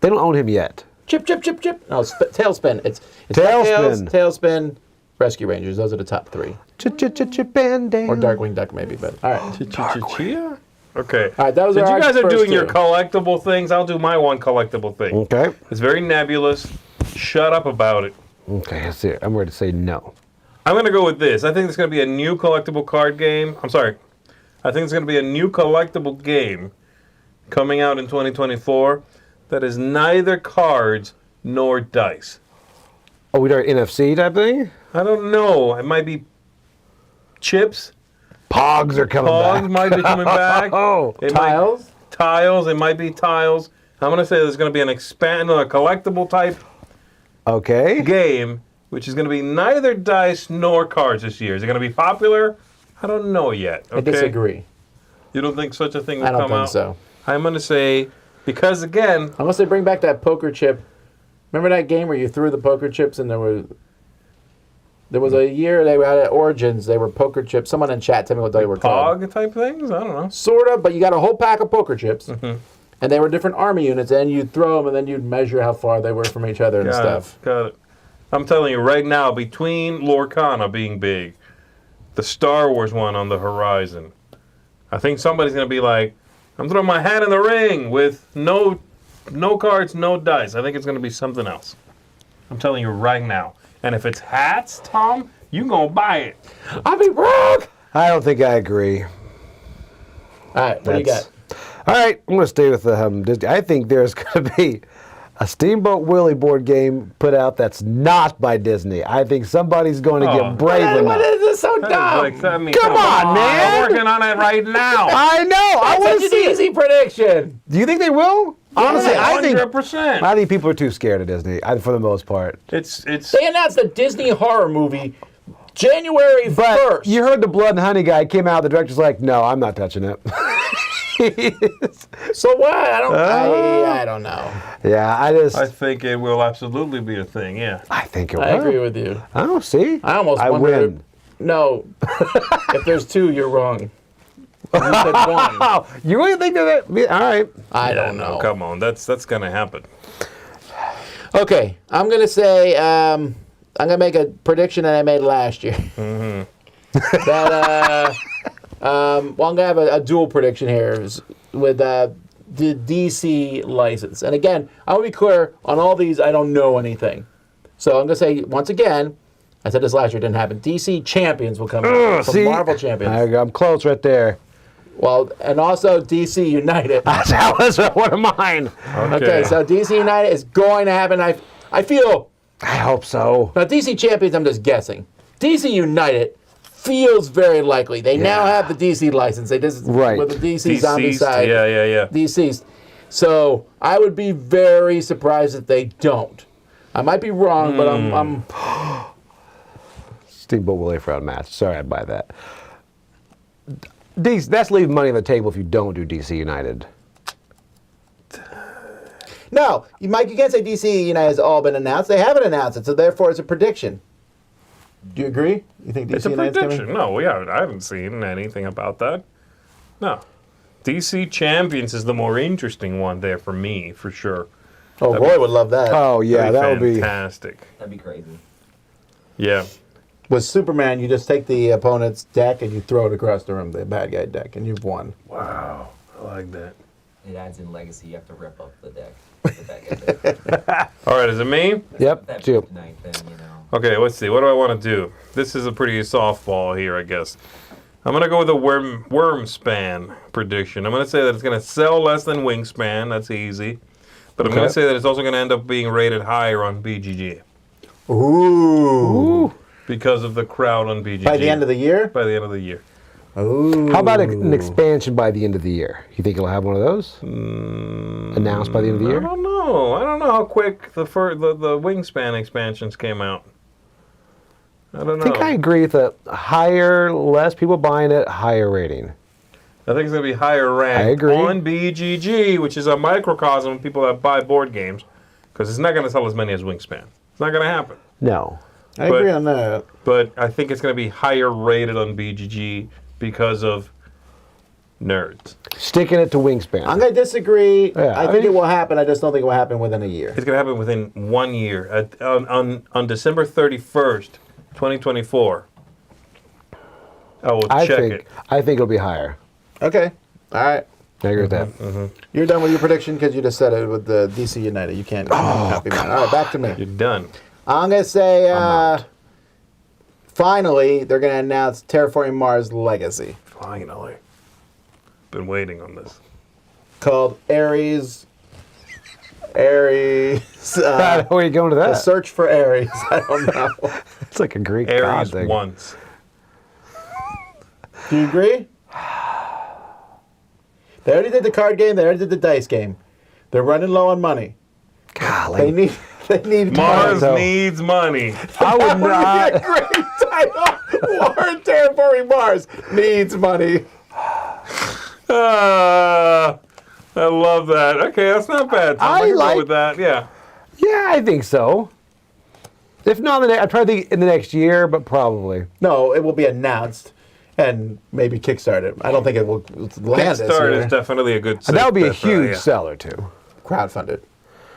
They don't own him yet. Chip. No, Tailspin. It's Tailspin. DuckTales, Tailspin, Rescue Rangers. Those are the top three. Ch-ch-ch-ch-band-down. Or Darkwing Duck maybe, but all right. Chia? Okay. All right, that was Since our you guys are first doing your two. collectible things, I'll do my one collectible thing. Okay. It's very nebulous. Shut up about it. Okay, let's see it. I'm ready to say no. I'm going to go with this. I think it's going to be a new collectible card game. I'm sorry. I think it's going to be a new collectible game coming out in 2024 that is neither cards nor dice. Oh, we doing NFC type thing? I don't know. It might be chips. Pogs are coming Pogs back. might be coming back. Oh, It might- Tiles? tiles. It might be tiles. I'm going to say there's going to be a collectible type okay. game, which is going to be neither dice nor cards this year. Is it going to be popular? I don't know yet. Okay? I disagree. You don't think such a thing will I don't come think out? so. I'm going to say, because again, Unless they bring back that poker chip. Remember that game where you threw the poker chips and there was a year they were out at Origins. They were poker chips. Someone in chat tell me what they were called. POG type things? I don't know. Sort of, but you got a whole pack of poker chips. Mm-hmm. And they were different army units, and you'd throw them, and then you'd measure how far they were from each other and stuff. Got it. I'm telling you right now, between Lorcana being big, the Star Wars one on the horizon, I think somebody's going to be like, I'm throwing my hat in the ring with no cards, no dice. I think it's going to be something else. I'm telling you right now. And if it's hats, Tom, you going to buy it. I'll be broke! I don't think I agree. All right, what do you got? All right, I'm going to stay with the Disney. I think there's going to be a Steamboat Willie board game put out that's not by Disney. I think somebody's going to Oh. get brave What enough. is this so That dumb? is like- I mean, Come on, man. I'm working on it right now. I know. I want That's to such an see it. easy prediction. Do you think they will? Honestly, I think 100%. people are too scared of Disney for the most part. It's They announced a Disney horror movie January 1st. But you heard the Blood and Honey guy came out. The director's like, "No, I'm not touching it." So what? I don't know. Yeah, I think it will absolutely be a thing, yeah. I think it will. I agree with you. Oh, see, I almost I wonder. win. No. If there's two, you're wrong. You said one. Oh, you really think that? All right. I Yeah, don't know. no, come on. That's going to happen. Okay, I'm gonna say I'm gonna make a prediction that I made last year. That well, I'm gonna have a dual prediction here with the DC license. And again, I want to be clear on all these. I don't know anything, so I'm gonna say once again. I said this last year, it didn't happen. DC Champions will come out from See, Marvel Champions. I'm close right there. Well, and also DC United. That was one of mine. Okay, so DC United is going to happen. I feel. I hope so. Now, DC Champions, I'm just guessing. DC United feels very likely. They now have the DC license. They just Right. with the DC zombie Deceased. side. Yeah. Deceased. So I would be very surprised if they don't. I might be wrong, but I'm Steamboat Willie for a match. Sorry, I'd buy that. That's leaving money on the table if you don't do DC United. No, Mike, you can't say DC United has all been announced. They haven't announced it, so therefore it's a prediction. Do you agree? You think DC It's a United's prediction. coming? No, I haven't seen anything about that. No. DC Champions is the more interesting one there for me, for sure. Oh, Roy would love that. Oh, yeah, that would be... fantastic. That'd be crazy. Yeah. With Superman, you just take the opponent's deck and you throw it across the room, the bad guy deck, and you've won. Wow. I like that. It adds in legacy. You have to rip up the deck. The All right, is it me? Yep, that two. night thing, you know. Okay, let's see. What do I want to do? This is a pretty softball here, I guess. I'm going to go with a Wormspan prediction. I'm going to say that it's going to sell less than Wingspan. That's easy. But I'm going to say that it's also going to end up being rated higher on BGG. Ooh. Because of the crowd on BGG. By the end of the year? By the end of the year. Ooh. How about an expansion by the end of the year? You think it'll have one of those? Announced by the end of the I year? don't know. I don't know how quick the Wingspan expansions came out. I don't know. I think I agree with a higher, less people buying it, higher rating. I think it's going to be higher ranked I agree. on BGG, which is a microcosm of people that buy board games, because it's not going to sell as many as Wingspan. It's not going to happen. No. I agree on that. But I think it's going to be higher rated on BGG because of nerds. Sticking it to Wingspan. I'm going to disagree. Yeah, I think it will happen. I just don't think it will happen within a year. It's going to happen within 1 year. On December 31st, 2024. I think it'll be higher. Okay. All right. I agree with that. You're done with your prediction because you just said it with the DC United. You can't copy mine. All right, back to me. You're done. I'm going to say, finally, they're going to announce Terraforming Mars Legacy. Finally. Been waiting on this. Called Ares. Where are you going to The that? Search for Ares. I don't know. It's like a Greek god Ares thing. once. Do you agree? They already did the card game. They already did the dice game. They're running low on money. Golly. They need Mars time. needs money. I would That would not. be a great title. Warren Terraforming Mars needs money. I love that. Okay, that's not bad. Tom. I can go with that. Yeah. Yeah, I think so. If not, I'm trying to think in the next year, but probably. No, it will be announced and maybe Kickstarted. I don't think it will land this Kickstarter year. is definitely a good. And that would be a safe bet, huge yeah. seller, too. Crowdfunded.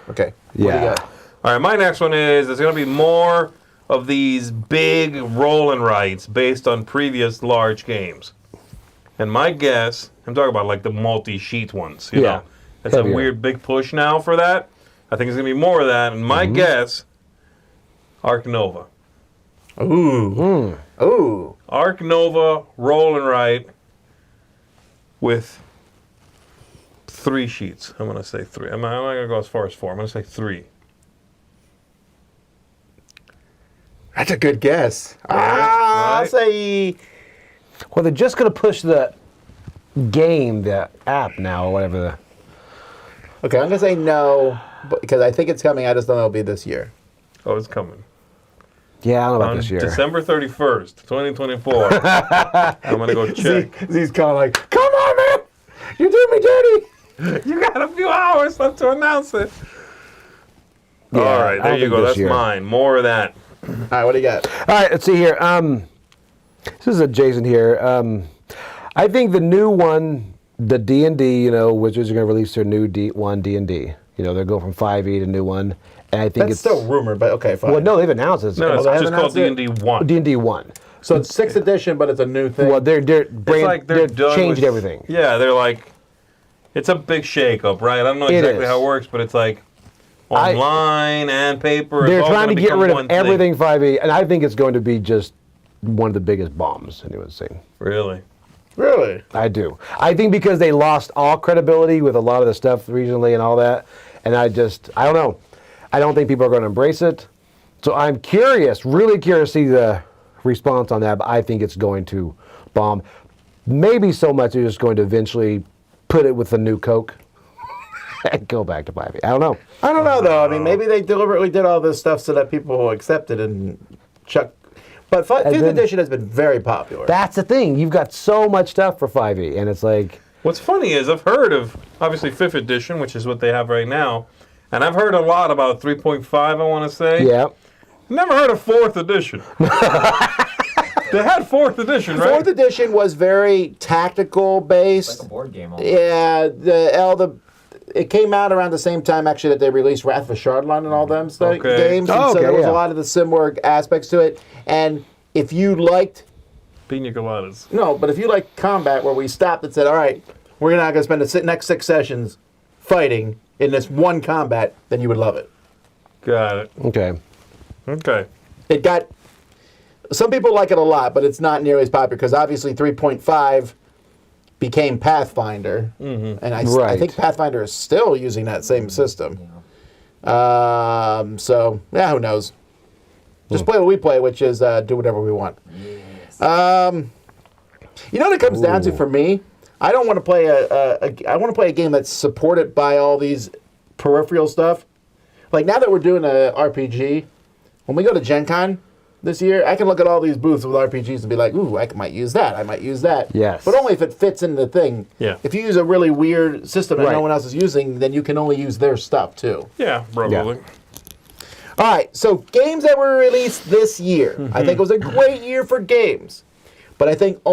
Okay. What do Yeah. you got? All right, my next one is there's going to be more of these big roll and writes based on previous large games. And my guess, I'm talking about like the multi-sheet ones. You know, it's a Heavier. weird big push now for that. I think it's going to be more of that. And my guess, Arc Nova. Ooh. Ooh. Arc Nova roll and write with 3 sheets. I'm going to say 3. I'm not going to go as far as 4. I'm going to say 3. That's a good guess. Right. I'll say... Well, they're just going to push the game, the app now, or whatever. Okay, I'm going to say no, because I think it's coming. I just don't know it'll be this year. Oh, it's coming. Yeah, I don't know about On this year. December 31st, 2024. I'm going to go check. Z's kind of like, come on, man! You do me dirty! You got a few hours left to announce it. Yeah, All right, I there don't you think go. this That's year. mine. More of that. All right, what do you got? All right, let's see here. This is a Jason here. I think the new one, the D&D, you know, Wizards are going to release their new D&D. You know, they'll go from 5e to new one. And I think That's it's still rumored, but okay, fine. Well, no, they've announced it. No, it's they just haven't called announced D&D 1. D&D 1. So it's 6th edition, but it's a new thing. Well, they're It's like they're done changing with, everything. Yeah, they're like, it's a big shakeup, right? I don't know It exactly is. how it works, but it's like online and paper. They're it's all trying to gonna get become rid one of thing. everything 5e, and I think it's going to be just one of the biggest bombs anyone's seen. Really? Really? I do. I think because they lost all credibility with a lot of the stuff regionally and all that, and I don't know. I don't think people are going to embrace it. So I'm curious, really curious to see the response on that, but I think it's going to bomb. Maybe so much they're just going to eventually put it with the new Coke go back to 5e. I don't know. I don't know though. I mean, maybe they deliberately did all this stuff so that people will accept it and chuck. But fifth edition has been very popular. That's the thing. You've got so much stuff for 5e, and it's like. What's funny is I've heard of, obviously, 5th edition, which is what they have right now, and I've heard a lot about 3.5, I want to say. Yeah. Never heard of 4th edition. They had 4th edition, right? 4th edition was very tactical based. Like a board game. Almost. Yeah, it came out around the same time actually that they released Wrath of Shardline and all them games. And so there was a lot of the similar aspects to it. And if you liked Pina coladas. No, but if you like combat where we stopped and said, all right, we're not going to spend the next 6 sessions fighting in this one combat, then you would love it. Got it. Okay. It got... Some people like it a lot, but it's not nearly as popular because obviously 3.5 became Pathfinder. Mm-hmm. And I think Pathfinder is still using that same system. Yeah. So, yeah, who knows? Just play what we play, which is do whatever we want. Yes. You know what it comes down to for me? I don't want to play I want to play a game that's supported by all these peripheral stuff. Like now that we're doing a RPG, when we go to Gen Con this year, I can look at all these booths with RPGs and be like, ooh, I might use that. I might use that. Yes. But only if it fits in the thing. Yeah. If you use a really weird system that no one else is using, then you can only use their stuff too. Yeah, probably. Yeah. All right, so games that were released this year. I think it was a great year for games. But I think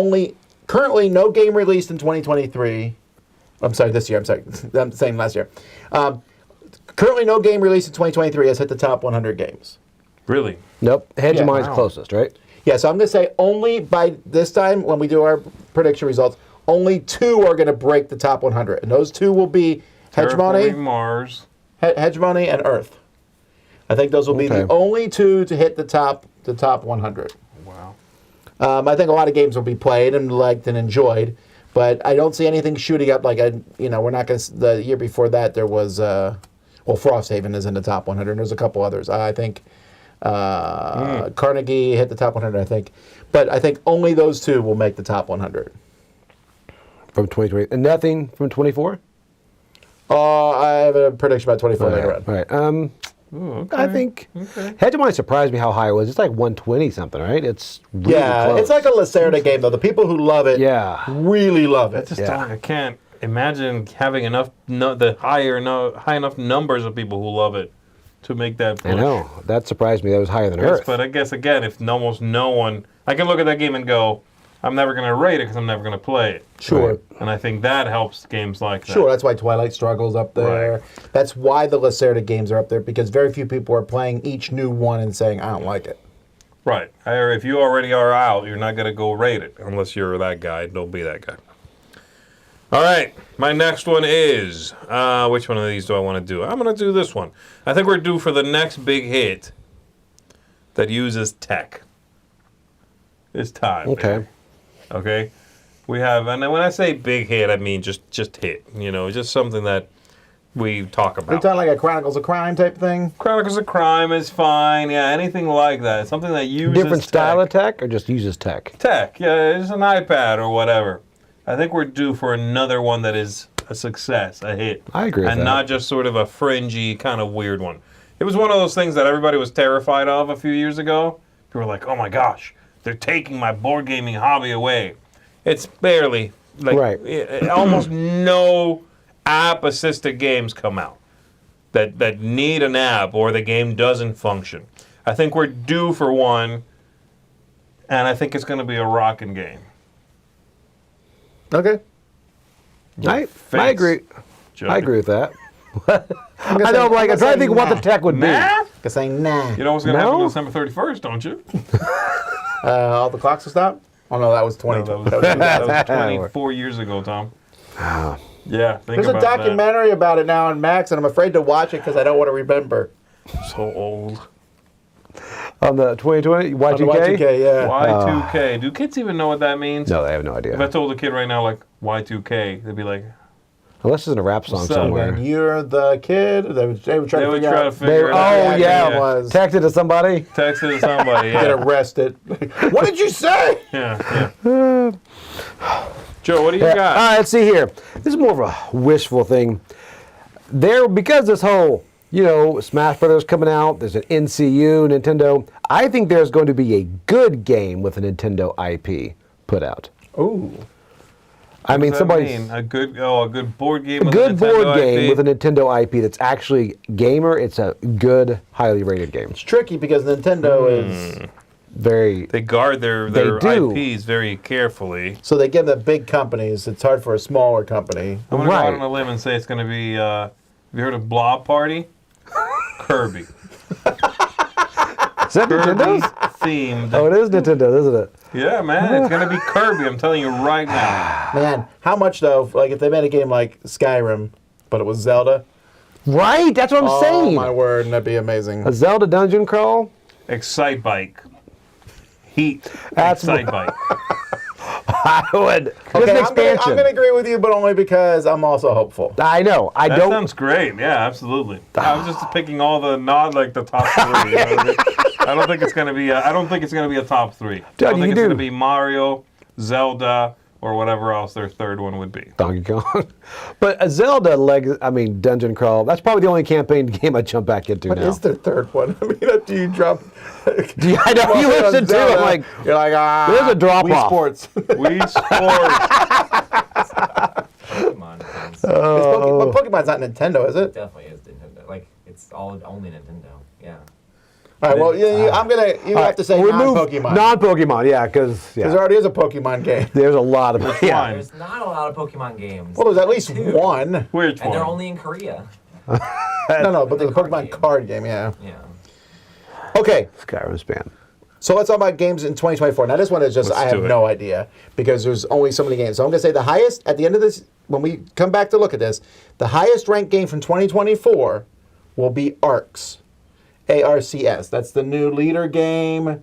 currently no game released in 2023. I'm sorry, this year. I'm sorry. I'm saying last year. Currently no game released in 2023 has hit the top 100 games. Really? Nope. Hegemon's closest, right? Yeah, so I'm going to say only by this time when we do our prediction results, only 2 are going to break the top 100. And those 2 will be Hegemony, Terraforming Mars. Hegemony and Earth. I think those will be the only 2 to hit the top 100. Wow. I think a lot of games will be played and liked and enjoyed, but I don't see anything shooting up like we're not going to. The year before that there was Frosthaven is in the top 100. And there's a couple others. I think Carnegie hit the top 100. I think, but I think only those 2 will make the top 100 from 2023, and nothing from 24. I have a prediction about 24 later on. Right. I think Hegemony surprised me how high it was. It's like 120 something, right? It's really close. It's like a Lacerda game though. The people who love it, really love it. I can't imagine having enough high enough numbers of people who love it to make that push. I know that surprised me. That was higher than Earth. But I guess again, if almost no one, I can look at that game and go, I'm never going to rate it because I'm never going to play it. Sure. Right. And I think that helps games like that. Sure, that's why Twilight Struggle's up there. Right. That's why the Lacerda games are up there, because very few people are playing each new one and saying, I don't like it. Right. If you already are out, you're not going to go rate it unless you're that guy. Don't be that guy. All right. My next one is, which one of these do I want to do? I'm going to do this one. I think we're due for the next big hit that uses tech. It's time. Okay. Baby. Okay, we have, and when I say big hit, I mean just hit. Just something that we talk about. You're talking like a Chronicles of Crime type thing? Chronicles of Crime is fine. Yeah, anything like that. Something that uses different style of tech, or just uses tech. Tech, yeah, it's an iPad or whatever. I think we're due for another one that is a success, a hit. I agree with that. And not just sort of a fringy kind of weird one. It was one of those things that everybody was terrified of a few years ago. People were like, "Oh my gosh, they're taking my board gaming hobby away." It's barely, almost no app-assisted games come out that need an app or the game doesn't function. I think we're due for one, and I think it's going to be a rocking game. Okay. I agree. Joe. I agree with that. I'm trying to think what the tech would be. I'm saying nah. You know what's going to happen on December 31st, don't you? All the clocks will stop? Oh, no, that was 20. No, that was 24 years ago, Tom. Yeah, There's a documentary about it now on Max, and I'm afraid to watch it because I don't want to remember. So old. On the 2020 Y2K? On the Y2K, yeah. Y2K. Do kids even know what that means? No, they have no idea. If I told a kid right now, like, Y2K, they'd be like... Unless it's in a rap song somewhere. When you're the kid, they would try to figure out. Oh, yeah. It was. Text it to somebody. Text it to somebody, yeah. Get arrested. What did you say? Yeah. Joe, what do you got? All right, let's see here. This is more of a wishful thing. because this whole, Smash Brothers coming out, there's an NCU, Nintendo. I think there's going to be a good game with a Nintendo IP put out. Ooh. I mean, What does that somebody's mean? A good board game. a With good a board Nintendo game IP? with a Nintendo IP that's actually gamer. It's a good, highly rated game. It's tricky because Nintendo is... Very. They guard their do. IPs very carefully. So they give the big companies. It's hard for a smaller company. I'm gonna go Right. out on a limb and say it's gonna be. Have you heard of Blob Party? Kirby. Is that Kirby Nintendo's? themed. Oh, it is Nintendo, isn't it? Yeah, man, it's gonna be Kirby. I'm telling you right now. Man, how much though? Like if they made a game like Skyrim, but it was Zelda. Right, that's what I'm Oh saying. my word, that'd be amazing. A Zelda dungeon crawl? Excite Bike. Heat. That's Excite Bike. I would. Just an Okay, expansion. I'm gonna agree with you, but only because I'm also hopeful. I know. I That don't. sounds great. Yeah, absolutely. I was just picking all the the top three. You know what I mean? I don't think it's gonna be. I don't think it's gonna be a top three. I don't think it's gonna be Mario, Zelda, or whatever else their third one would be. Donkey Kong. But a Zelda dungeon crawl, that's probably the only campaign game I jump back into What now. is their third one? I mean, do you drop? I know, you listen to it, I'm like, you're like, there's a drop Wii off. Sports. Wii Sports. Pokemon games. But Pokemon's not Nintendo, is it? Definitely is Nintendo. Like, it's only Nintendo. Yeah. All right. Well, you have to say non-Pokemon. Non-Pokemon, yeah, because Because there already is a Pokemon game. there's a lot of yeah. one? There's not a lot of Pokemon games. Well, there's at least Two. one. Which And they're one? only in Korea. No, but there's a card Pokemon game. card game. Yeah. Yeah. Okay. Skyrim span. So let's talk about games in 2024. Now this one is just Let's I have do it. no idea because there's only so many games. So I'm going to say the highest at the end of this, when we come back to look at this, the highest ranked game from 2024 will be Arcs. ARCS. That's the new leader game,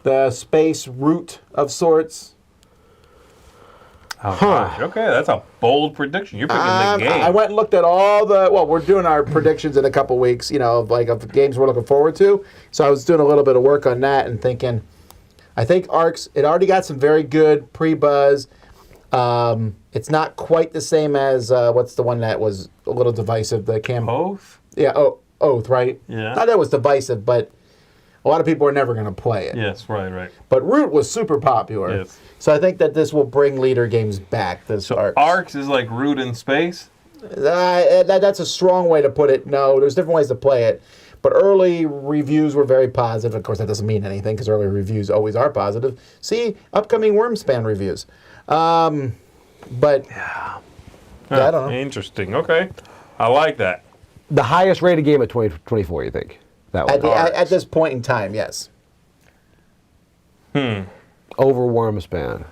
the space route of sorts. Oh, gosh. Okay, that's a bold prediction. You're picking the game. I went and looked at all the. Well, we're doing our predictions in a couple weeks. Of games we're looking forward to. So I was doing a little bit of work on that and thinking. I think Arcs. It already got some very good pre-buzz. It's not quite the same as what's the one that was a little divisive. The Both? Yeah. Oath. Right. Yeah. Not that it was divisive, but a lot of people are never going to play it. Yes, right. But Root was super popular. Yes. So I think that this will bring leader games back. This Arcs. Arcs is like Root in space? That's a strong way to put it. No, there's different ways to play it. But early reviews were very positive. Of course, that doesn't mean anything because early reviews always are positive. See upcoming Wormspan reviews. But yeah, I don't know. Interesting. Okay. I like that. The highest rated game of 2024, you think? That one. At this point in time, yes. Over Wormspan.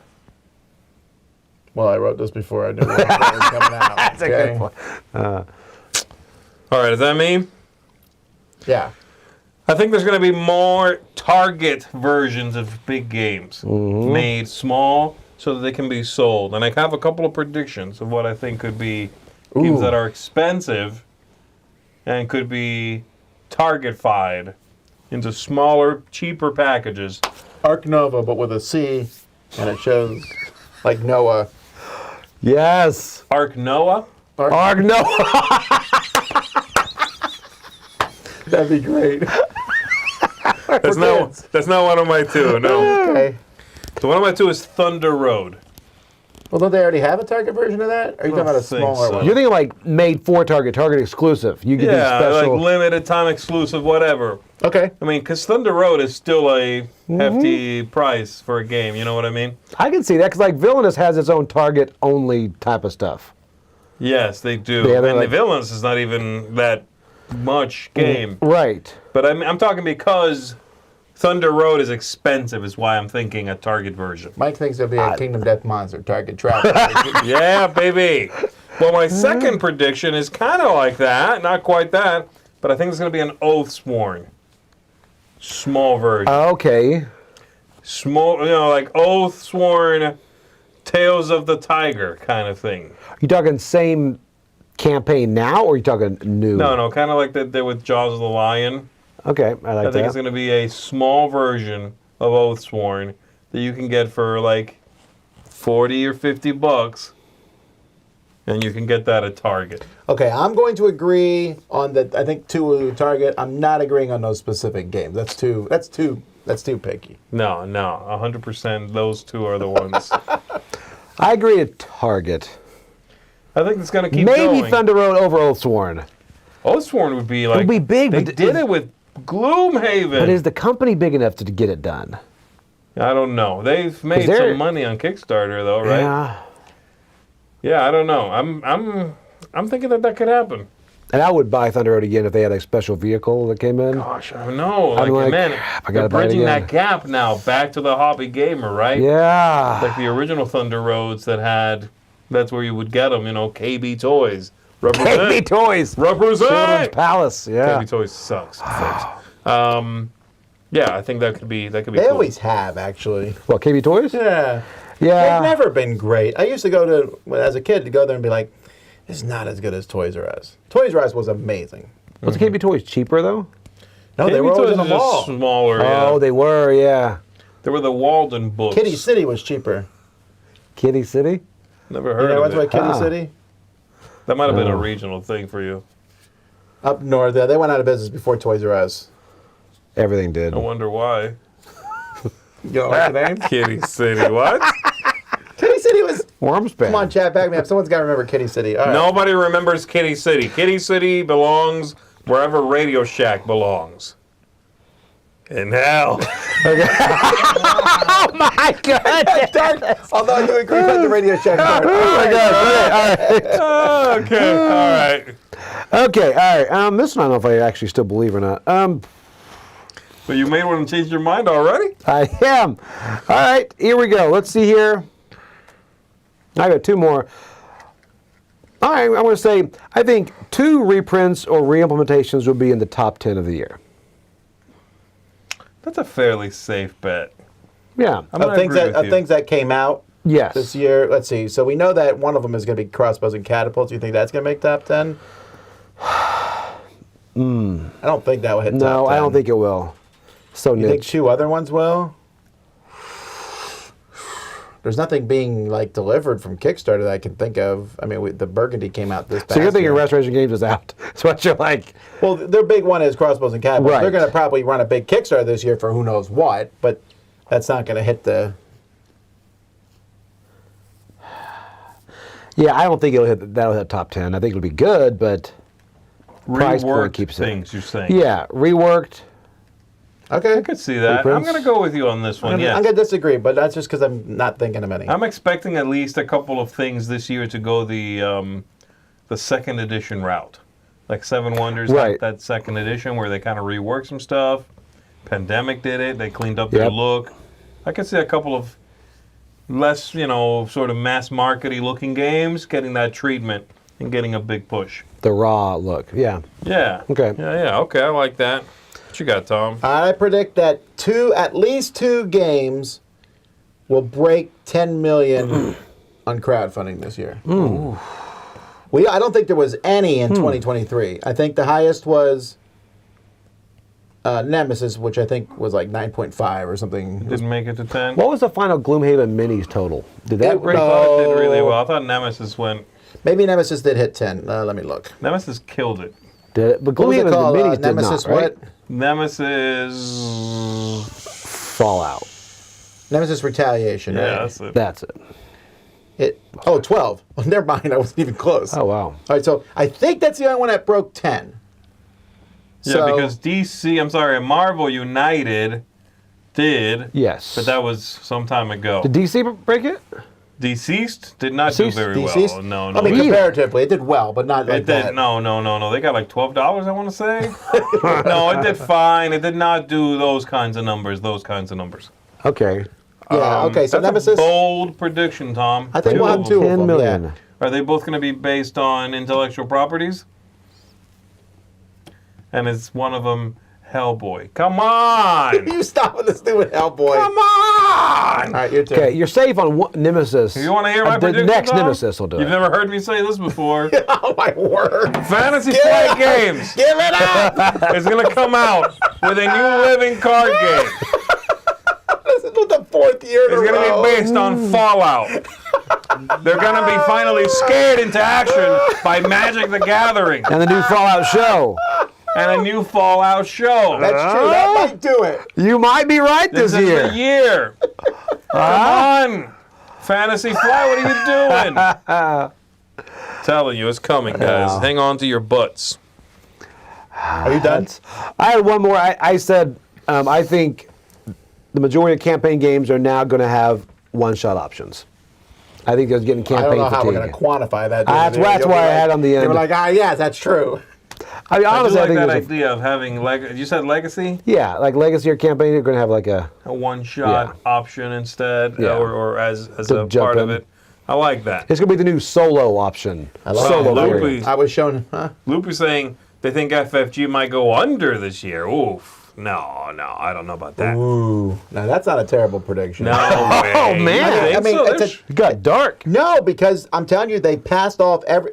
Well, I wrote this before I knew what was coming out. That's a good point. All right, is that me? Yeah. I think there's going to be more target versions of big games made small so that they can be sold. And I have a couple of predictions of what I think could be games that are expensive and could be target-fied into smaller, cheaper packages. Arc Nova, but with a C, and it shows like Noah. Yes. Arc Noah? Arg no. That'd be great. That's not one of my two, no. Okay. So one of my two is Thunder Road. Well, don't they already have a Target version of that? Or are you talking about a think smaller so. one? You're thinking like made for Target exclusive. You could do Yeah, special. like limited time exclusive, whatever. Okay. I mean, because Thunder Road is still a hefty price for a game, you know what I mean? I can see that because like Villainous has its own Target only type of stuff. Yes, they do. Yeah, and they're the like- Villains is not even that much game. Right. But I'm talking because Thunder Road is expensive is why I'm thinking a Target version. Mike thinks it'll be a Kingdom Death Monster Target Travel. Yeah, baby. Well, my second prediction is kind of like that. Not quite that. But I think it's going to be an Oathsworn. Small version. Okay. Small, like Oathsworn, Tales of the Tiger kind of thing. You talking same campaign now, or you talking new? No, kind of like they did with Jaws of the Lion. Okay, I like I think it's that. going to be a small version of Oathsworn that you can get for like $40 or $50, and you can get that at Target. Okay, I'm going to agree on that. I think 2 will target. I'm not agreeing on those specific games. That's too picky. No, 100%. Those 2 are the ones. I agree at Target. I think it's gonna keep Maybe going. Thunder Road over Oathsworn. Oathsworn would be like. It would be big, They but did it with Gloomhaven. But is the company big enough to get it done? I don't know. They've made they're- some money on Kickstarter though, right? Yeah. Yeah, I don't know. I'm thinking that could happen. And I would buy Thunder Road again if they had a special vehicle that came in. Gosh, I know. I'm like, Man, crap, I they're gotta buy it bridging again. that gap now back to the hobby gamer, right? Yeah. Like the original Thunder Roads that's where you would get them, KB Toys. Represent. KB Toys. Children's Represent! Palace. Yeah. KB Toys sucks. Yeah, I think that could be They cool. always have, actually. What, KB Toys? Yeah. Yeah. They've never been great. I used to go to, as a kid, to go there and be like, it's not as good as Toys R Us. Toys R Us was amazing. Was KB Toys cheaper, though? No, they KB were always Toys in the is just mall. smaller, yeah. Oh, they were, yeah. They were the Walden books. Kitty City was cheaper. Kitty City? Never You heard know of what's it. about Kitty City? That might have been a regional thing for you. Up north, they went out of business before Toys R Us. Everything did. I wonder why. You don't like the name? Kitty City, what? Kitty City was... Wormspan. Come on, chat, back me up. Someone's got to remember Kitty City. All right. Nobody remembers Kitty City. Kitty City belongs wherever Radio Shack belongs. In hell. Oh my God! Dark, although I do agree with the Radio Shack part. Oh my God! Okay, all right. Okay, all right. This one I don't know if I actually still believe or not. But you may want to change your mind already? I am. All right, here we go. Let's see here. I got 2 more. All right, I'm going to say I think 2 reprints or re-implementations will be in the top 10 of the year. That's a fairly safe bet. Yeah. I'm gonna agree with you. Things that came out Yes. this year. Let's see. So we know that one of them is going to be crossbows and catapults. You think that's going to make top 10? I don't think that will hit top 10. No, I don't think it will. So You think niche. 2 other ones will? There's nothing being delivered from Kickstarter that I can think of. I mean, the Burgundy came out this past So you're thinking year. Restoration Games is out. That's what you're like. Well, their big one is crossbows and catapults. Right. They're going to probably run a big Kickstarter this year for who knows what, but that's not going to hit the... Yeah, I don't think that'll hit top 10. I think it'll be good, but price point Reworked keeps things, you're saying. yeah, reworked. Okay. I could see that. Reprints? I'm going to go with you on this one, I'm yes. going to disagree, but that's just because I'm not thinking of any. I'm expecting at least a couple of things this year to go the second edition route. Like Seven Wonders, Right. that second edition where they kind of reworked some stuff. Pandemic did it. They cleaned up their Yep. look. I could see a couple of less, sort of mass markety looking games getting that treatment and getting a big push. The raw look. Yeah. Yeah. Okay. Yeah. Okay, I like that. What you got, Tom? I predict that at least 2 games will break 10 million on crowdfunding this year. I don't think there was any in 2023. I think the highest was Nemesis, which I think was like 9.5 or something. Didn't make it to 10? What was the final Gloomhaven minis total? Did that It- break? I thought it did really well. I thought Nemesis went... Maybe Nemesis did hit 10. Let me look. Nemesis killed it. Did it? But What was Gloomhaven it the called? minis Nemesis did not, right? what? Nemesis... Fallout. Nemesis Retaliation. Yeah, right? that's it. That's it. 12. Oh, never mind. I wasn't even close. Oh, wow. All right, so I think that's the only one that broke 10. Yeah, because Marvel United did. Yes. But that was some time ago. Did DC break it? Deceased did not Deceased? do very Deceased? well. No. I mean, Really? comparatively, it did well, but not like It did. that. No. They got like $12, I want to say. No, it did fine. It did not do those kinds of numbers. Okay. Yeah, okay, so That's Nemesis, a bold prediction, Tom. I think Two we'll of have them. 2 of 10 them. million. Yeah. Are they both going to be based on intellectual properties? And is one of them Hellboy? Come on! You stop with this stupid Hellboy. Come on! All right, your turn. Okay, you're safe on Nemesis. You want to hear my The prediction, next Tom? Nemesis will do You've it. never heard me say this before. Oh, my word. Fantasy Flight Games Give it up. is going to come out with a new living card game. This is the 4th year in It's a going to row. be based on Fallout. They're going to be finally scared into action by Magic the Gathering And the new Fallout show. and a new Fallout show. That's true. That might do it. You might be right this This is year. the year. Come on. Fantasy Fly, what are you doing? Telling you, it's coming, guys. Yeah. Hang on to your butts. Are you done? I had one more. I said I think the majority of campaign games are now going to have one-shot options. I think they're getting I campaign don't know how we're fatigue. going to quantify that. That's You'll why be I had on the They end. were like, yeah, that's true. I mean, I do honestly, I like think that there's idea of having, you said legacy? yeah, like legacy or campaign, you're going to have like a A one-shot Yeah. option instead, Yeah. or as To a jump part of in. it. I like that. It's going to be the new solo option. I love Solo that. variant. Loopy. I was shown, Loopy's saying they think FFG might go under this year. Oof. No, I don't know about that. Ooh. Now, that's not a terrible prediction. No way. Oh, man. You think I mean, so? it's a- It got dark. No, because I'm telling you, they passed off every.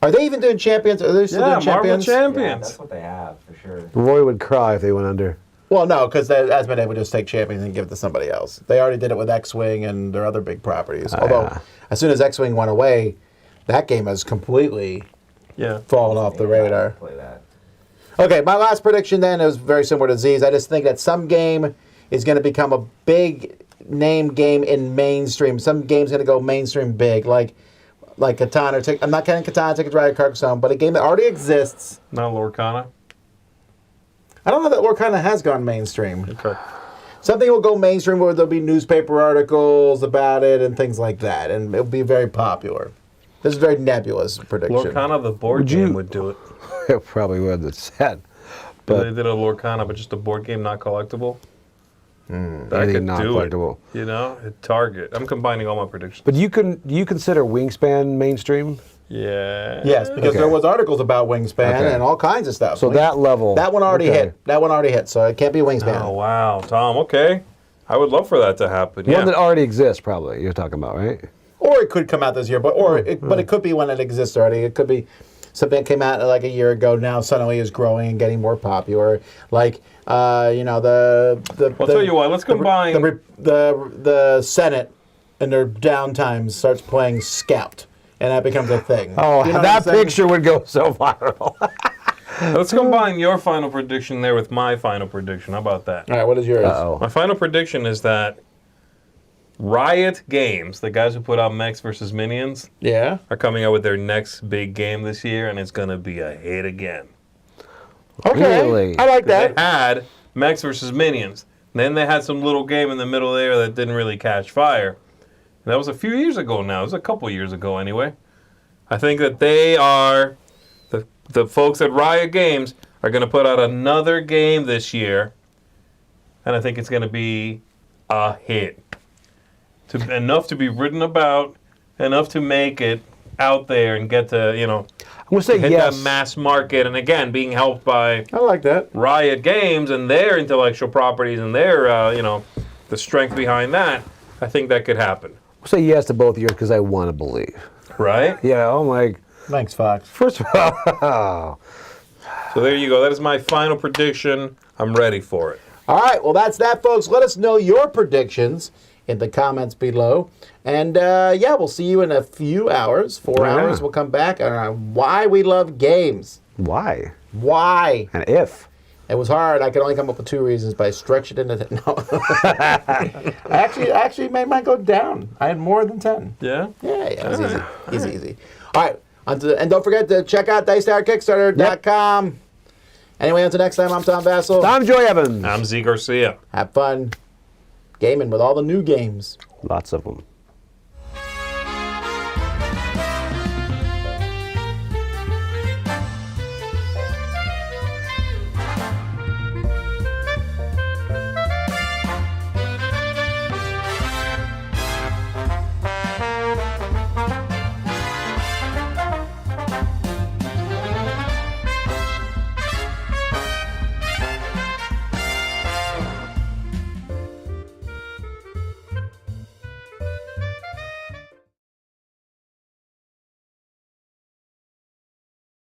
Are they even doing champions? Are they still Yeah, doing Marvel champions? Yeah, Champions. that's what they have for sure. Roy would cry if they went under. Well, no, because Asmodee would just take champions and give it to somebody else. They already did it with X-Wing and their other big properties. Although, yeah. as soon as X-Wing went away, that game has completely Yeah. fallen off the radar. Play that. Okay, my last prediction then is very similar to Z's. I just think that some game is going to become a big name game in mainstream. Some game's going to go mainstream big, like Catan. I'm not counting Catan, Ticket to Ride, Carcassonne, but a game that already exists. Not Lorcana. I don't know that Lorcana has gone mainstream. Okay. Something will go mainstream where there'll be newspaper articles about it and things like that, and it'll be very popular. This is a very nebulous prediction. Lorcana, the board Would game, you- would do it. It probably would. That's sad. But But they did a Lorcana, but just a board game, not collectible. That anything could not do collectible. it. You know, at Target. I'm combining all my predictions. But you consider Wingspan mainstream? Yeah. Yes, because Okay. there was articles about Wingspan Okay. and all kinds of stuff. So that level. That one already okay. hit. That one already hit, so it can't be Wingspan. Oh wow, Tom. Okay, I would love for that to happen. One Yeah. that already exists, probably. You're talking about, right? Or it could come out this year, but it could be when it exists already. It could be something that came out like a year ago. Now suddenly is growing and getting more popular. Like the. I'll tell you what. Let's combine. The Senate in their downtimes starts playing Scout, and that becomes a thing. Oh, You know what that I'm saying? picture would go so viral. Let's combine your final prediction there with my final prediction. How about that? All right, what is yours? Uh-oh. My final prediction is that Riot Games, the guys who put out Mechs vs. Minions, Yeah. are coming out with their next big game this year, and it's going to be a hit again. Okay. Really? I like They that. had Mechs vs. Minions. Then they had some little game in the middle there that didn't really catch fire. And that was a few years ago now. It was a couple years ago anyway. I think that they are, the folks at Riot Games are going to put out another game this year. And I think it's going to be a hit. Enough to be written about, enough to make it out there and get to, I'm going to say hit yes. that mass market. And again, being helped by I like that. Riot Games and their intellectual properties and their, the strength behind that, I think that could happen. I'll say yes to both of yours because I want to believe. Right? Yeah, I'm like, Thanks, Fox. first of all, So there you go. That is my final prediction. I'm ready for it. All right, well, that's that, folks. Let us know your predictions in the comments below. And, we'll see you in a few hours. 4 Yeah. hours. We'll come back on why we love games. why? Why? And if. It was hard. I could only come up with 2 reasons, but I stretched it into... No. I actually made mine go down. I had more than 10. Yeah? Yeah, it was easy. All right, and don't forget to check out DiceTowerKickstarter.com. Anyway, until next time, I'm Tom Vassell. I'm Joy Evans. I'm Z Garcia. Have fun gaming with all the new games. Lots of them.